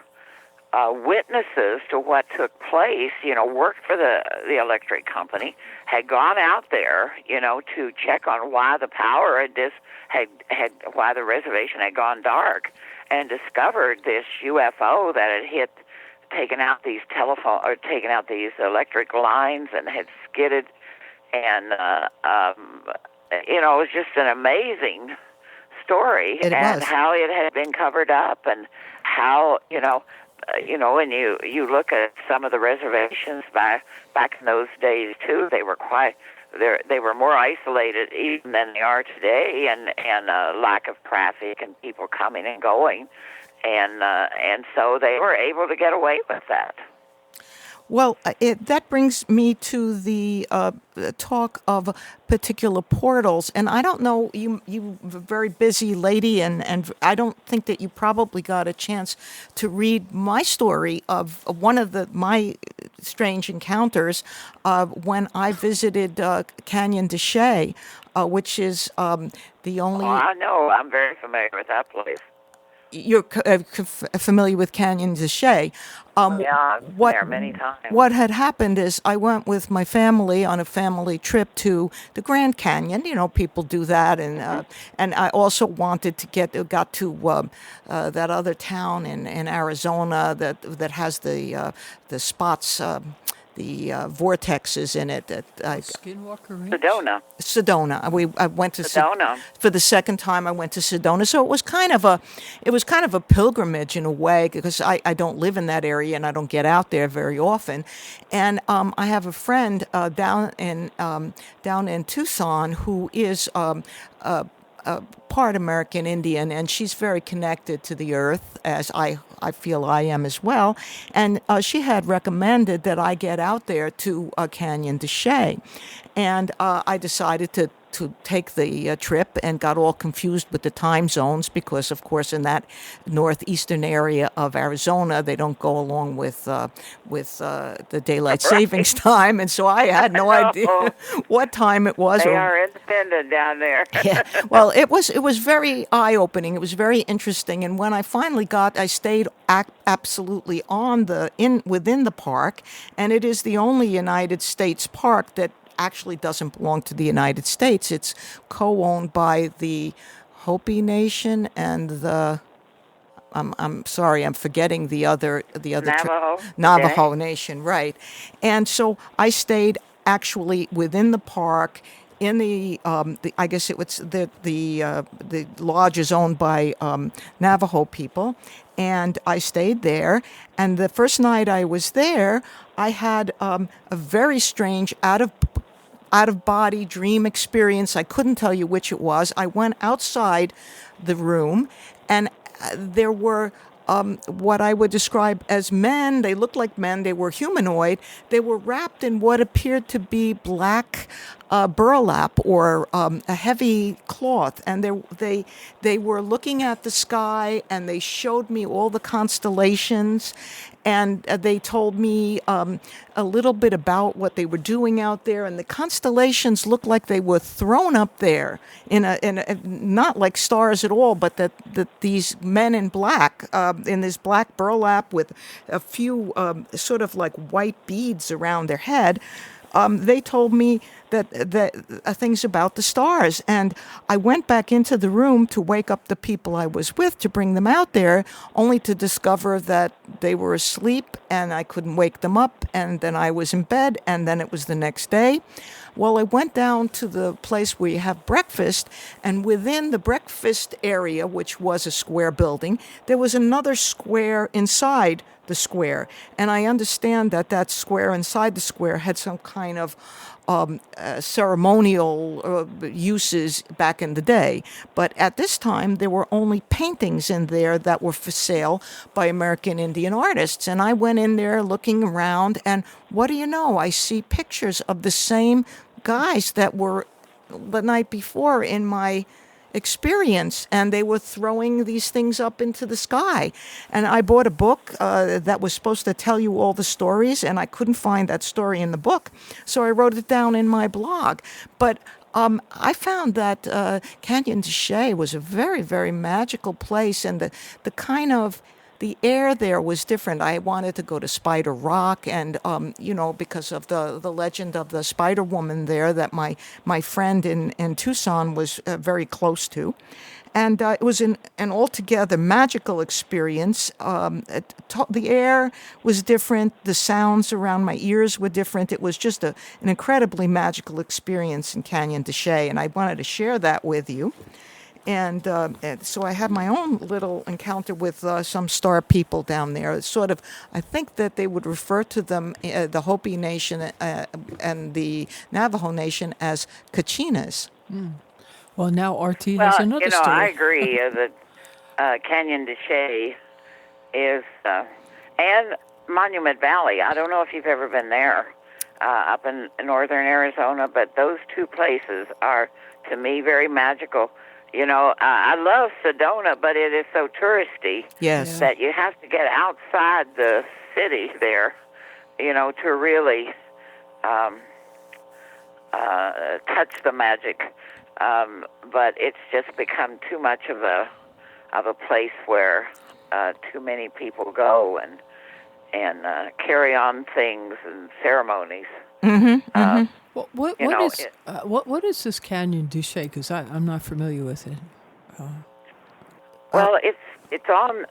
witnesses to what took place, worked for the electric company, had gone out there, to check on why the power had why the reservation had gone dark, and discovered this UFO that had taken out these electric lines and had skidded, and it was just an amazing story, and how it had been covered up, and how when you look at some of the reservations back in those days too, they were they were more isolated even than they are today, and lack of traffic and people coming and going, and so they were able to get away with that. Well, that brings me to the talk of particular portals. And I don't know, you a very busy lady, and I don't think that you probably got a chance to read my story of one of my strange encounters when I visited Canyon de Chelly, which is the only... Oh, I know. I'm very familiar with that place. You're familiar with Canyon de Chelly. Yeah, I've been there many times. What had happened is I went with my family on a family trip to the Grand Canyon. People do that, and I also wanted to got to that other town in Arizona that has the spots. The vortexes in it. Skinwalker Ranch? Sedona. I went to Sedona. For the second time. I went to Sedona, so it was kind of a pilgrimage in a way, because I don't live in that area and I don't get out there very often. And I have a friend down in Tucson who is part American Indian, and she's very connected to the earth, as I feel I am as well. And she had recommended that I get out there to Canyon de Chelly. And I decided to to take the trip and got all confused with the time zones because, of course, in that northeastern area of Arizona, they don't go along with the daylight savings time, and so I had no idea what time it was. They are independent down there. Yeah. Well, it was very eye-opening. It was very interesting, and when I finally I stayed absolutely within the park, and it is the only United States park that actually doesn't belong to the United States. It's co-owned by the Hopi Nation and the I'm sorry, I'm forgetting the other Navajo Nation, right? And so I stayed actually within the park. In I guess it was the lodge is owned by Navajo people, and I stayed there. And the first night I was there, I had a very strange out of body dream experience. I couldn't tell you which it was. I went outside the room, and there were what I would describe as men. They looked like men. They were humanoid. They were wrapped in what appeared to be black burlap or a heavy cloth, and they were looking at the sky, and they showed me all the constellations, and they told me a little bit about what they were doing out there. And the constellations looked like they were thrown up there in a not like stars at all, but that these men in black in this black burlap with a few sort of like white beads around their head. They told me that things about the stars, and I went back into the room to wake up the people I was with to bring them out there, only to discover that they were asleep and I couldn't wake them up, and then I was in bed, and then it was the next day. Well, I went down to the place where you have breakfast, and within the breakfast area, which was a square building, there was another square inside the square. And I understand that square inside the square had some kind of ceremonial uses back in the day. But at this time, there were only paintings in there that were for sale by American Indian artists. And I went in there looking around, and what do you know? I see pictures of the same guys that were the night before in my experience, and they were throwing these things up into the sky. And I bought a book that was supposed to tell you all the stories, and I couldn't find that story in the book, so I wrote it down in my blog. But I found that Canyon de Chelly was a very, very magical place, and the kind of the air there was different. I wanted to go to Spider Rock, and because of the legend of the Spider Woman there that my friend in Tucson was very close to. And it was an altogether magical experience. The air was different. The sounds around my ears were different. It was just an incredibly magical experience in Canyon de Chelly, and I wanted to share that with you. And so I had my own little encounter with some star people down there. It's sort of, I think that they would refer to them, the Hopi Nation and the Navajo Nation, as Kachinas. Mm. Well, now RT has another story. I agree that Canyon de Chelly is, and Monument Valley. I don't know if you've ever been there up in northern Arizona, but those two places are, to me, very magical. I love Sedona, but it is so touristy that you have to get outside the city there, to really touch the magic. But it's just become too much of a place where too many people go and carry on things and ceremonies. Mm-hmm. What is this Canyon de Chelly? Because I'm not familiar with it. Well, it's on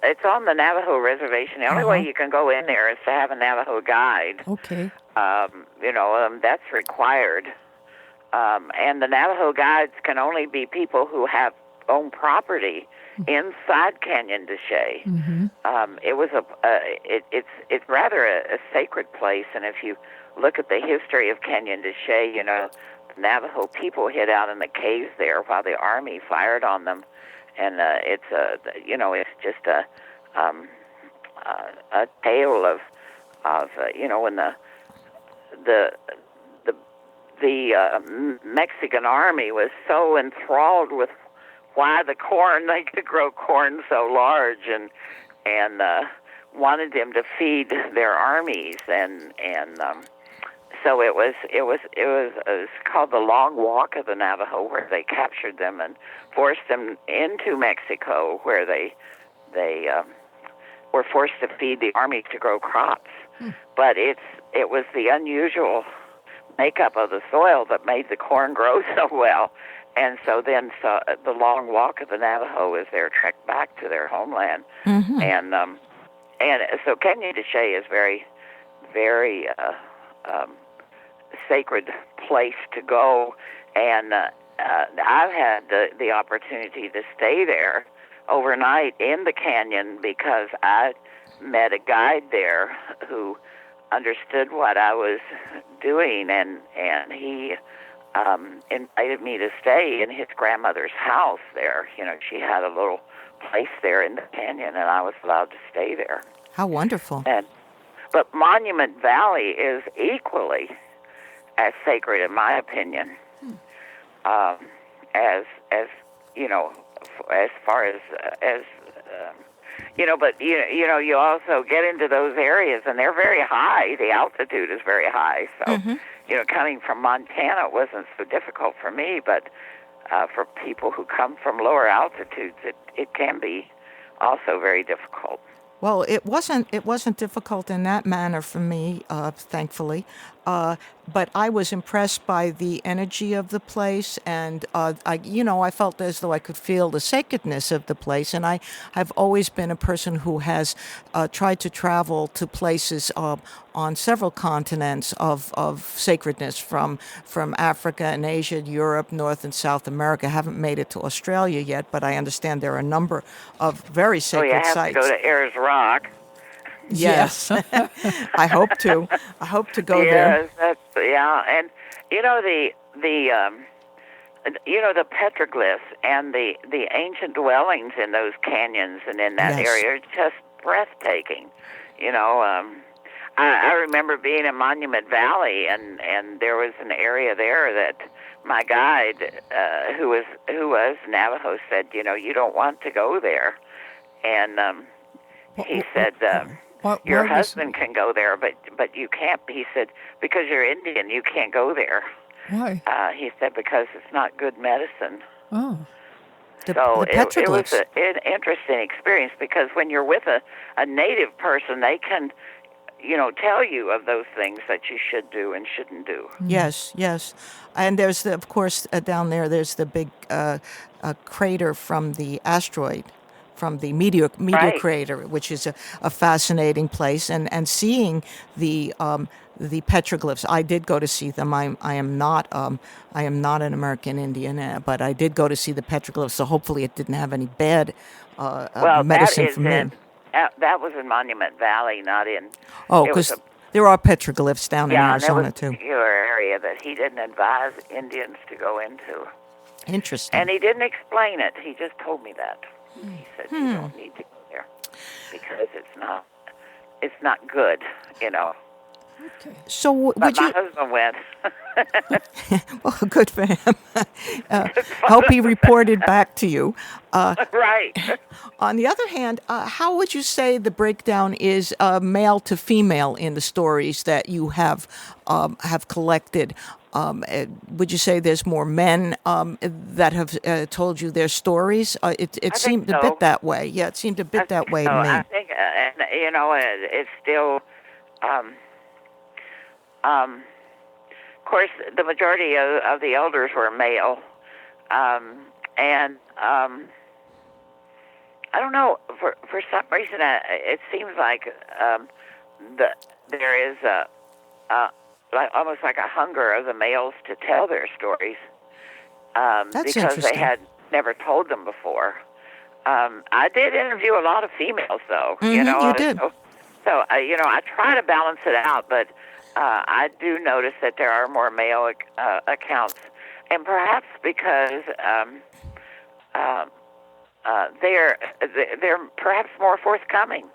the Navajo reservation. The only way you can go in there is to have a Navajo guide. Okay. That's required. And the Navajo guides can only be people who have own property inside Canyon de Chelly. Mm-hmm. It's rather a sacred place, and if you look at the history of Canyon de Chelly, the Navajo people hid out in the caves there while the army fired on them, and it's just a tale of when Mexican army was so enthralled with why they could grow corn so large, and wanted them to feed their armies, and so it was called the Long Walk of the Navajo, where they captured them and forced them into Mexico, where they were forced to feed the army to grow crops. But it was the unusual makeup of the soil that made the corn grow so well. And so then the Long Walk of the Navajo is their trek back to their homeland. Mm-hmm. And so Canyon de Chelly is very, very sacred place to go. And I've had the opportunity to stay there overnight in the canyon because I met a guide there who understood what I was doing, and he invited me to stay in his grandmother's house there. You know, she had a little place there in the canyon, and I was allowed to stay there. How wonderful. But Monument Valley is equally as sacred, in my opinion, as you know, as far as you know. But you also get into those areas, and they're very high. The altitude is very high, so you know, coming from Montana wasn't so difficult for me. But for people who come from lower altitudes, it can be also very difficult. Well, it wasn't difficult in that manner for me, thankfully. But I was impressed by the energy of the place, and I felt as though I could feel the sacredness of the place. And I've always been a person who has tried to travel to places on several continents of sacredness, from Africa and Asia, Europe, North and South America. I haven't made it to Australia yet, but I understand there are a number of very sacred sites. You have to go to Ayers Rock. Yes, I hope to go there. Yes, and you know the petroglyphs and the ancient dwellings in those canyons and in that area are just breathtaking. You know, I remember being in Monument Valley, and there was an area there that my guide, who was Navajo, said, you don't want to go there, and he said. Your husband can go there, but you can't. He said, because you're Indian, you can't go there. Why? He said, because it's not good medicine. Oh. It was an interesting experience, because when you're with a native person, they can, tell you of those things that you should do and shouldn't do. Yes. And there's, of course, down there's the big crater from the asteroid. From the meteor crater, which is a fascinating place, and seeing the petroglyphs. I did go to see them. I am not an American Indian, but I did go to see the petroglyphs. So hopefully, it didn't have any bad medicine for me. That was in Monument Valley, not in. Oh, because there are petroglyphs down in Arizona too. Yeah, there was a particular area that he didn't advise Indians to go into. Interesting. And he didn't explain it. He just told me that. He said, you don't need to go there because it's not good, Okay. So my husband went. Well, good for him. Hope he reported back to you. Right. On the other hand, how would you say the breakdown is male to female in the stories that you have collected? Would you say there's more men that have told you their stories? It seemed a bit that way. Yeah, it seemed a bit that way to me. I think, it's still. Of course, the majority of the elders were male, and I don't know, for some reason it seems like there is almost like a hunger of the males to tell their stories, because they had never told them before. I did interview a lot of females, though. You did. So I try to balance it out, but I do notice that there are more male accounts, and perhaps because they're perhaps more forthcoming.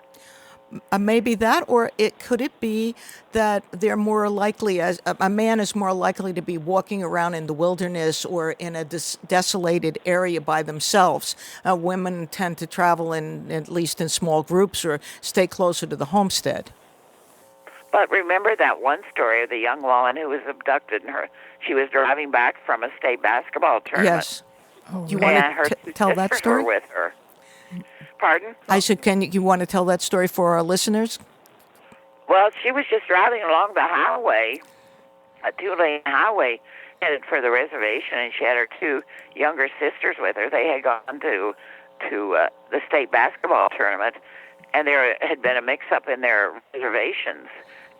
maybe that, or could it be that they're more likely, as a man is more likely to be walking around in the wilderness or in a desolated area by themselves. Women tend to travel at least in small groups or stay closer to the homestead. But remember that one story of the young woman who was abducted, and she was driving back from a state basketball tournament. Yes. Do you want to tell that story? Were with her. Pardon? I said, you want to tell that story for our listeners? Well, she was just driving along the highway, a 2-lane highway, headed for the reservation, and she had her 2 younger sisters with her. They had gone to the state basketball tournament, and there had been a mix-up in their reservations.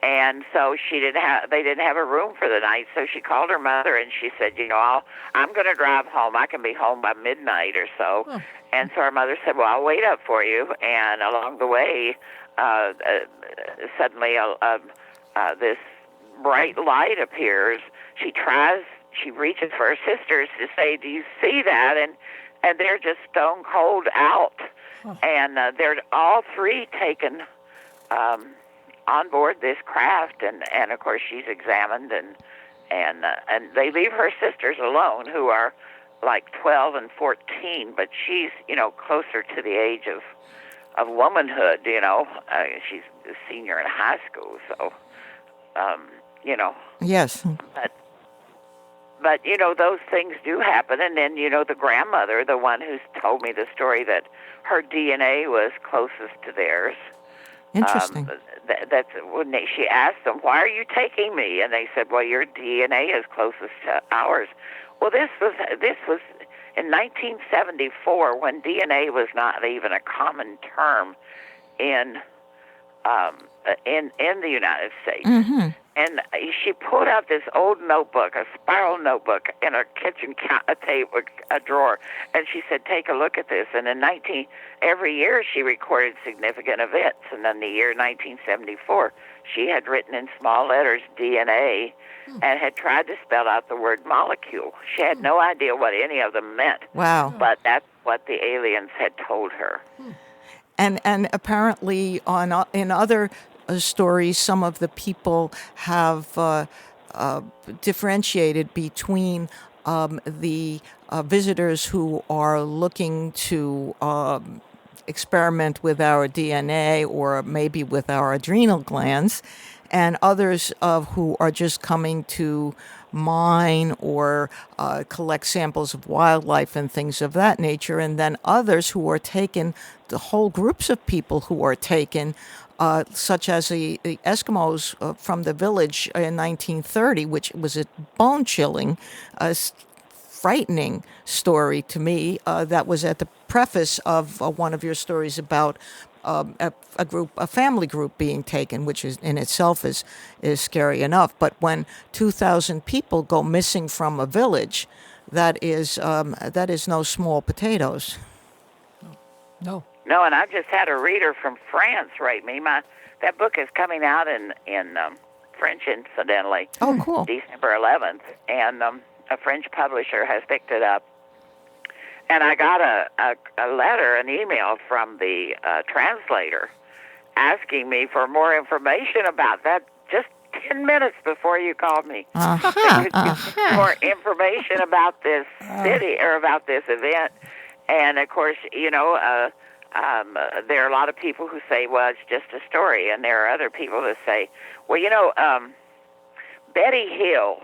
And so they didn't have a room for the night, so she called her mother and she said, I'm going to drive home. I can be home by midnight or so. Oh. And so her mother said, well, I'll wait up for you. And along the way, suddenly this bright light appears. She reaches for her sisters to say, do you see that? And they're just stone cold out. Oh. And they're all 3 taken on board this craft, and of course she's examined, and they leave her sisters alone, who are like 12 and 14, but she's closer to the age of womanhood. She's a senior in high school, so Yes. But those things do happen, and then the grandmother, the one who's told me the story that her DNA was closest to theirs. Interesting. That's when she asked them, "Why are you taking me?" And they said, "Well, your DNA is closest to ours." Well, this was in 1974 when DNA was not even a common term in the United States. Mm-hmm. And she pulled out this old notebook, a spiral notebook, in her kitchen a drawer, and she said, "Take a look at this." And every year she recorded significant events. And then the year 1974, she had written in small letters DNA and had tried to spell out the word molecule. She had no idea what any of them meant. Wow! But that's what the aliens had told her. And apparently in other stories, some of the people have differentiated between the visitors who are looking to experiment with our DNA or maybe with our adrenal glands, and others who are just coming to mine or collect samples of wildlife and things of that nature, and then others who are taken, the whole groups of people who are taken, such as the Eskimos from the village in 1930, which was a bone-chilling, frightening story to me. That was at the preface of one of your stories about a family group being taken, which is in itself is scary enough. But when 2,000 people go missing from a village, that is no small potatoes. No. No, and I just had a reader from France write me. That book is coming out in French, incidentally. Oh, cool. December 11th, and a French publisher has picked it up. And I got a letter, an email from the translator asking me for more information about that just 10 minutes before you called me. More information about this city or about this event. And, of course, there are a lot of people who say, well, it's just a story. And there are other people who say, well, Betty Hill,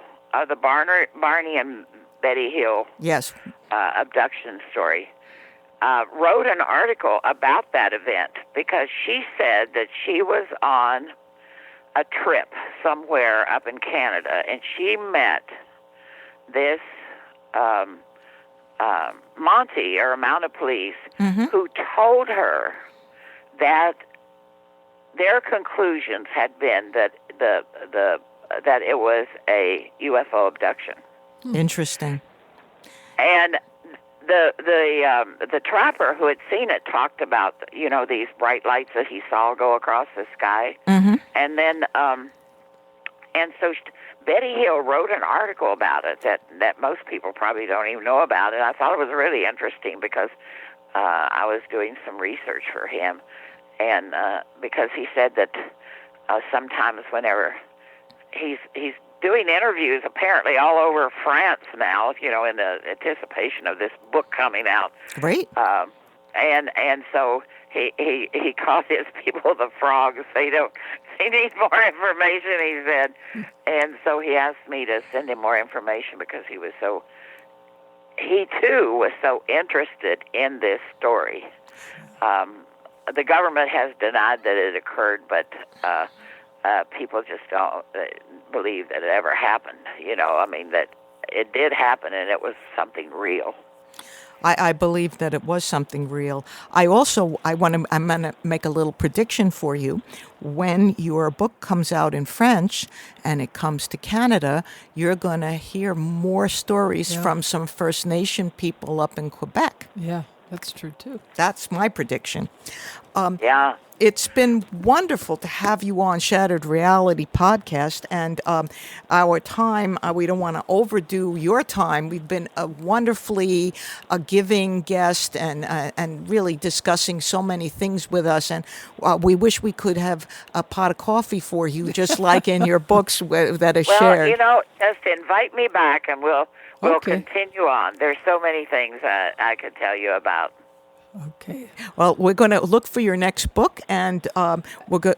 the Barney and Betty Hill yes. Abduction story, wrote an article about that event because she said that she was on a trip somewhere up in Canada, and she met this Monty, or a mounted police, who told her that their conclusions had been that that it was a UFO abduction. Interesting. And the trapper who had seen it talked about these bright lights that he saw go across the sky, and then and so Betty Hill wrote an article about it that most people probably don't even know about, and I thought it was really interesting because I was doing some research for him, and because he said that sometimes whenever he's doing interviews apparently all over France now, in the anticipation of this book coming out. Great. And so he called his people the frogs. They need more information, he said. And so he asked me to send him more information because he too was so interested in this story. The government has denied that it occurred, but people just don't believe that it ever happened. That it did happen and it was something real. I believe that it was something real. I'm going to make a little prediction for you. When your book comes out in French and it comes to Canada, you're going to hear more stories from some First Nation people up in Quebec. Yeah, that's true too. That's my prediction. Yeah. It's been wonderful to have you on Shattered Reality Podcast, and our time, we don't want to overdo your time. We've been a wonderfully giving guest and really discussing so many things with us, and we wish we could have a pot of coffee for you, just like in your books that are shared. Just invite me back, and we'll continue on. There's so many things I could tell you about. Okay. Well, we're going to look for your next book, and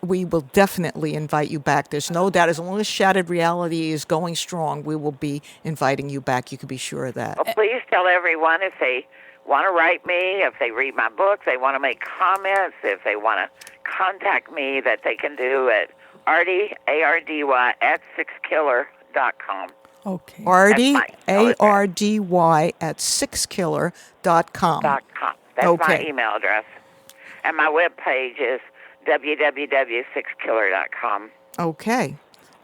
we will definitely invite you back. There's no doubt. As long as Shattered Reality is going strong, we will be inviting you back. You can be sure of that. Well, please tell everyone if they want to write me, if they read my book, they want to make comments, if they want to contact me, that they can do at Ardy, A-R-D-Y, at Sixkiller.com. Okay. Ardy, A-R-D-Y, at Sixkiller.com. That's my email address. And my webpage is www.sixkiller.com. Okay.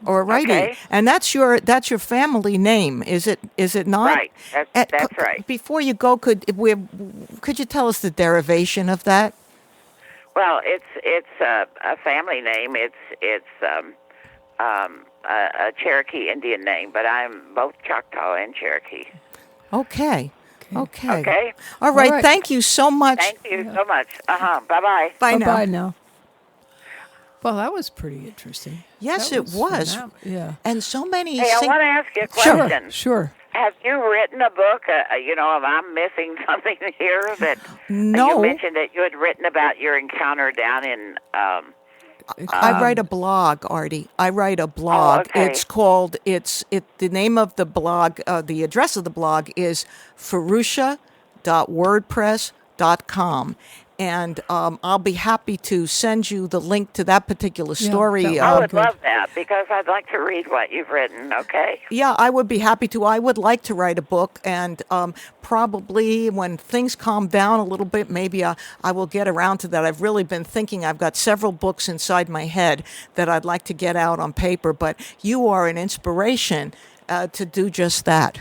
All righty. Okay. And that's your family name, is it not? Right. That's right. Before you go, could you tell us the derivation of that? Well, it's a family name. It's a Cherokee Indian name, but I'm both Choctaw and Cherokee. Okay. Okay. All right. Thank you so much. Thank you so much. Bye-bye. Bye now. Well, that was pretty interesting. Yes, it was. Yeah. And so many... Hey, I want to ask you a question. Sure. Have you written a book? If I'm missing something here that... No. You mentioned that you had written about your encounter down in... I write a blog, Ardy. I write a blog. Oh, okay. It's called, the name of the blog, the address of the blog is Fahrusha.wordpress.com. And I'll be happy to send you the link to that particular story. I would love that, because I'd like to read what you've written, okay? Yeah, I would be happy to. I would like to write a book, and probably when things calm down a little bit, maybe I will get around to that. I've really been thinking. I've got several books inside my head that I'd like to get out on paper, but you are an inspiration to do just that.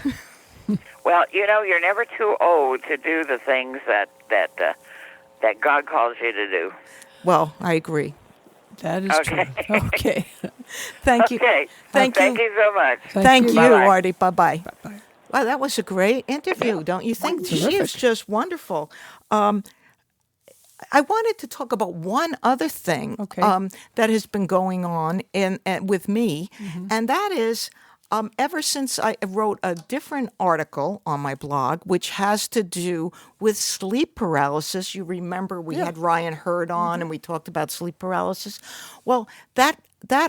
Well, you're never too old to do the things that God calls you to do. Well, I agree. That is true. Okay. Thank you. Okay. Thank you so much. Thank you, Bye-bye. Ardy. Bye-bye. Bye-bye. Wow, that was a great interview, don't you think? She is just wonderful. I wanted to talk about one other thing that has been going on with me, and that is ever since I wrote a different article on my blog, which has to do with sleep paralysis. You remember we had Ryan Hurd on and we talked about sleep paralysis. Well, that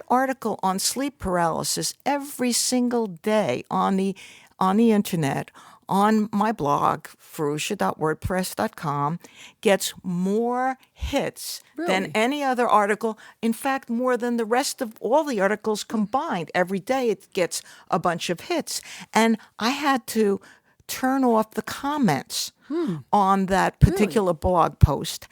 article on sleep paralysis every single day on the internet, on my blog, Fahrusha.wordpress.com, gets more hits than any other article. In fact, more than the rest of all the articles combined. Every day it gets a bunch of hits. And I had to turn off the comments on that particular blog post.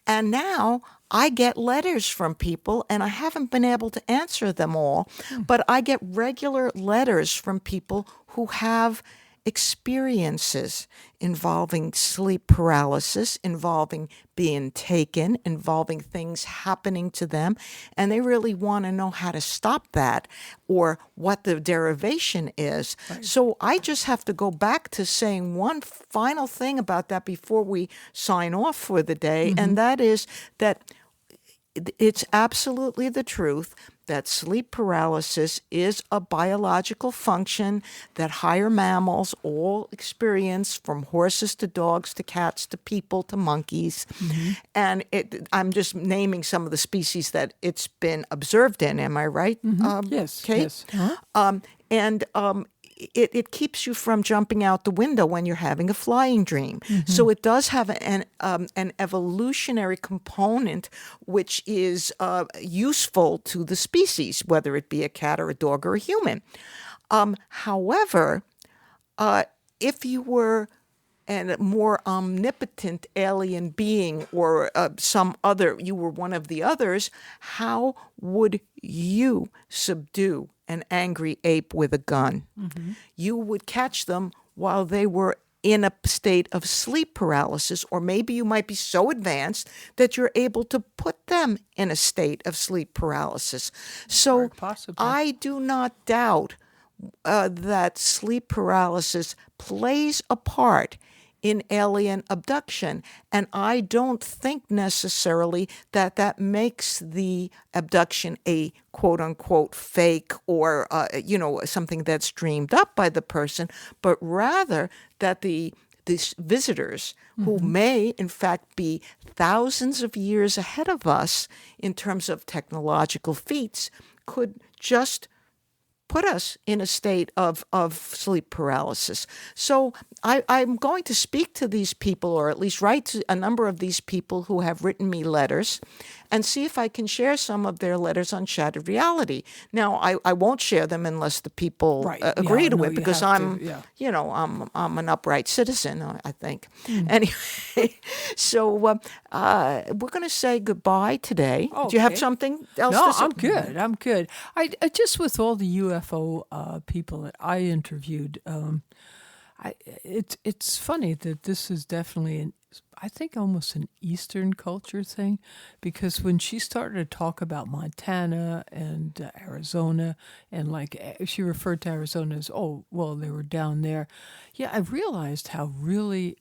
And now I get letters from people, and I haven't been able to answer them all, but I get regular letters from people who have experiences involving sleep paralysis, involving being taken, involving things happening to them, and they really want to know how to stop that or what the derivation is. Right. So I just have to go back to saying one final thing about that before we sign off for the day, and that is that it's absolutely the truth that sleep paralysis is a biological function that higher mammals all experience, from horses to dogs to cats to people to monkeys. And I'm just naming some of the species that it's been observed in. Am I right? Yes. Kate? Yes. Uh-huh. It keeps you from jumping out the window when you're having a flying dream. So it does have an evolutionary component which is useful to the species, whether it be a cat or a dog or a human. However, if you were a more omnipotent alien being, or you were one of the others, how would you subdue an angry ape with a gun? You would catch them while they were in a state of sleep paralysis, or maybe you might be so advanced that you're able to put them in a state of sleep paralysis. So possibly. I do not doubt that sleep paralysis plays a part in alien abduction. And I don't think necessarily that makes the abduction a quote unquote fake, or, something that's dreamed up by the person, but rather that these visitors, who may in fact be thousands of years ahead of us in terms of technological feats, could just put us in a state of sleep paralysis. So I'm going to speak to these people, or at least write to a number of these people who have written me letters, and see if I can share some of their letters on Shattered Reality. Now, I won't share them unless the people agree to it, because I'm an upright citizen, I think. Anyway, so we're going to say goodbye today. Okay. Do you have something else No, to say? I'm good. I'm good. I just, with all the UFO people that I interviewed, it's funny that this is definitely I think almost an Eastern culture thing, because when she started to talk about Montana and Arizona, and she referred to Arizona as, oh, well, they were down there. Yeah, I realized how really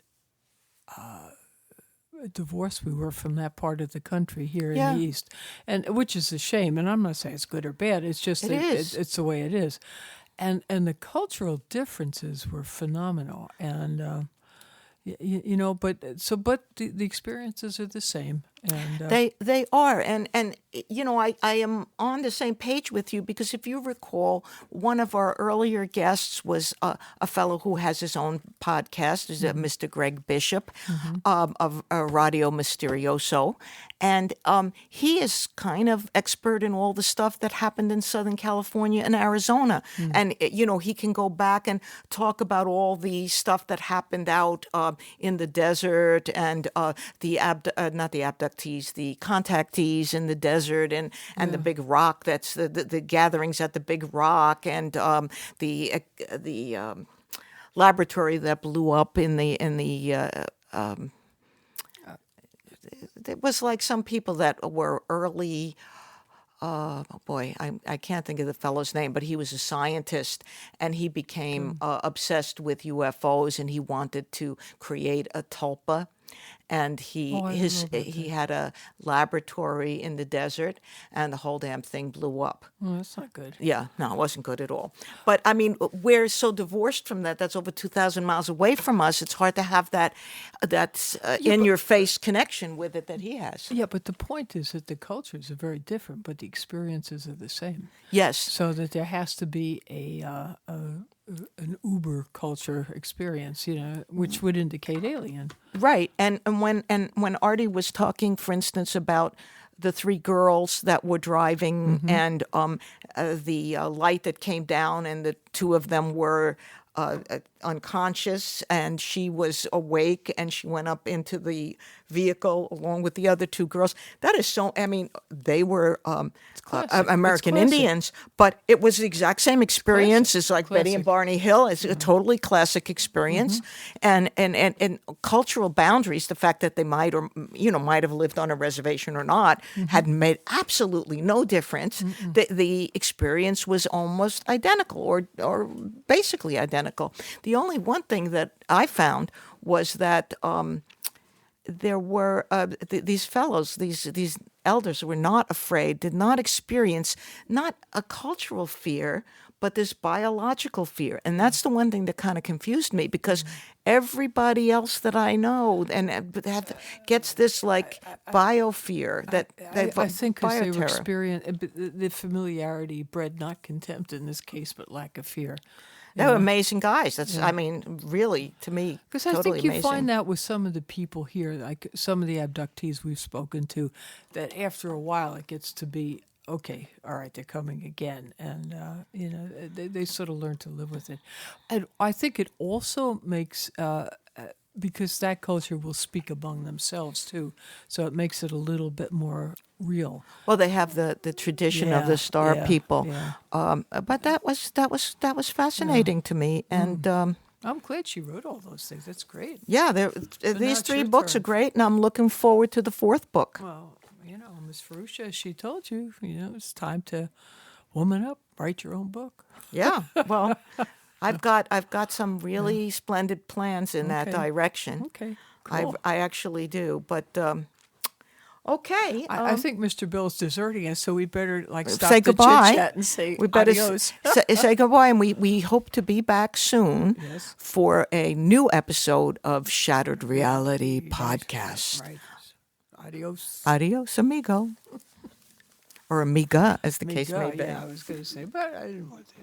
divorced we were from that part of the country here in the East, and which is a shame. And I'm not saying it's good or bad. It's just it's the way it is, and the cultural differences were phenomenal. And but the experiences are the same. And they are, and I am on the same page with you, because if you recall, one of our earlier guests was a fellow who has his own podcast, is Mr. Greg Bishop of Radio Mysterioso, and he is kind of expert in all the stuff that happened in Southern California and Arizona, and he can go back and talk about all the stuff that happened out in the desert, and the contactees in the desert, and the big rock, that's the gatherings at the big rock, and the laboratory that blew up in the it was like some people that were early. I can't think of the fellow's name, but he was a scientist, and he became obsessed with UFOs, and he wanted to create a tulpa. And he had a laboratory in the desert, and the whole damn thing blew up. Well, that's not good. Yeah, no, it wasn't good at all. But I mean, we're so divorced from that. That's over 2,000 miles away from us. It's hard to have that in-your-face connection with it that he has. Yeah, but the point is that the cultures are very different, but the experiences are the same. Yes. So that there has to be an uber culture experience, which would indicate alien. Right. And when Ardy was talking, for instance, about the three girls that were driving, and the light that came down, and the two of them were unconscious, and she was awake, and she went up into the vehicle along with the other two girls. That is so, I mean, they were American Indians, but it was the exact same experience. It's like Betty and Barney Hill. It's a totally classic experience. And cultural boundaries, the fact that they might have lived on a reservation or not, had made absolutely no difference. The experience was almost identical, or basically identical. The only one thing that I found was that there were these fellows, these elders were not afraid, did not experience not a cultural fear, but this biological fear. And that's the one thing that kind of confused me, because everybody else that I know gets this like bio fear I think because they were bioterror. experiencing the familiarity bred not contempt in this case, but lack of fear. They were amazing guys. That's, I mean, really, to me, Because totally I think you amazing. find that with some of the people here, like some of the abductees we've spoken to, that after a while it gets to be, okay, all right, they're coming again. And, they sort of learn to live with it. And I think it also makes, because that culture will speak among themselves too, so it makes it a little bit more real. Well, they have the tradition of the star people. Yeah. But that was fascinating to me. And I'm glad she wrote all those things. That's great. yeah, now these it's 3 your books turn. are great, and I'm looking forward to the 4th book. Well, Miss Fahrusha, she told you, it's time to woman up, write your own book. Yeah, well, I've got some really splendid plans in that Okay. direction. Okay, cool. I actually do, but okay. I think Mr. Bill's deserting us, so we better stop say the goodbye. chit-chat and say We better adios. say goodbye, and we hope to be back soon Yes. for a new episode of Shattered Reality Podcast. Right. Adios. Adios, amigo. Or amiga, as the case may Amiga, be. yeah, I was going to say, but I didn't want to.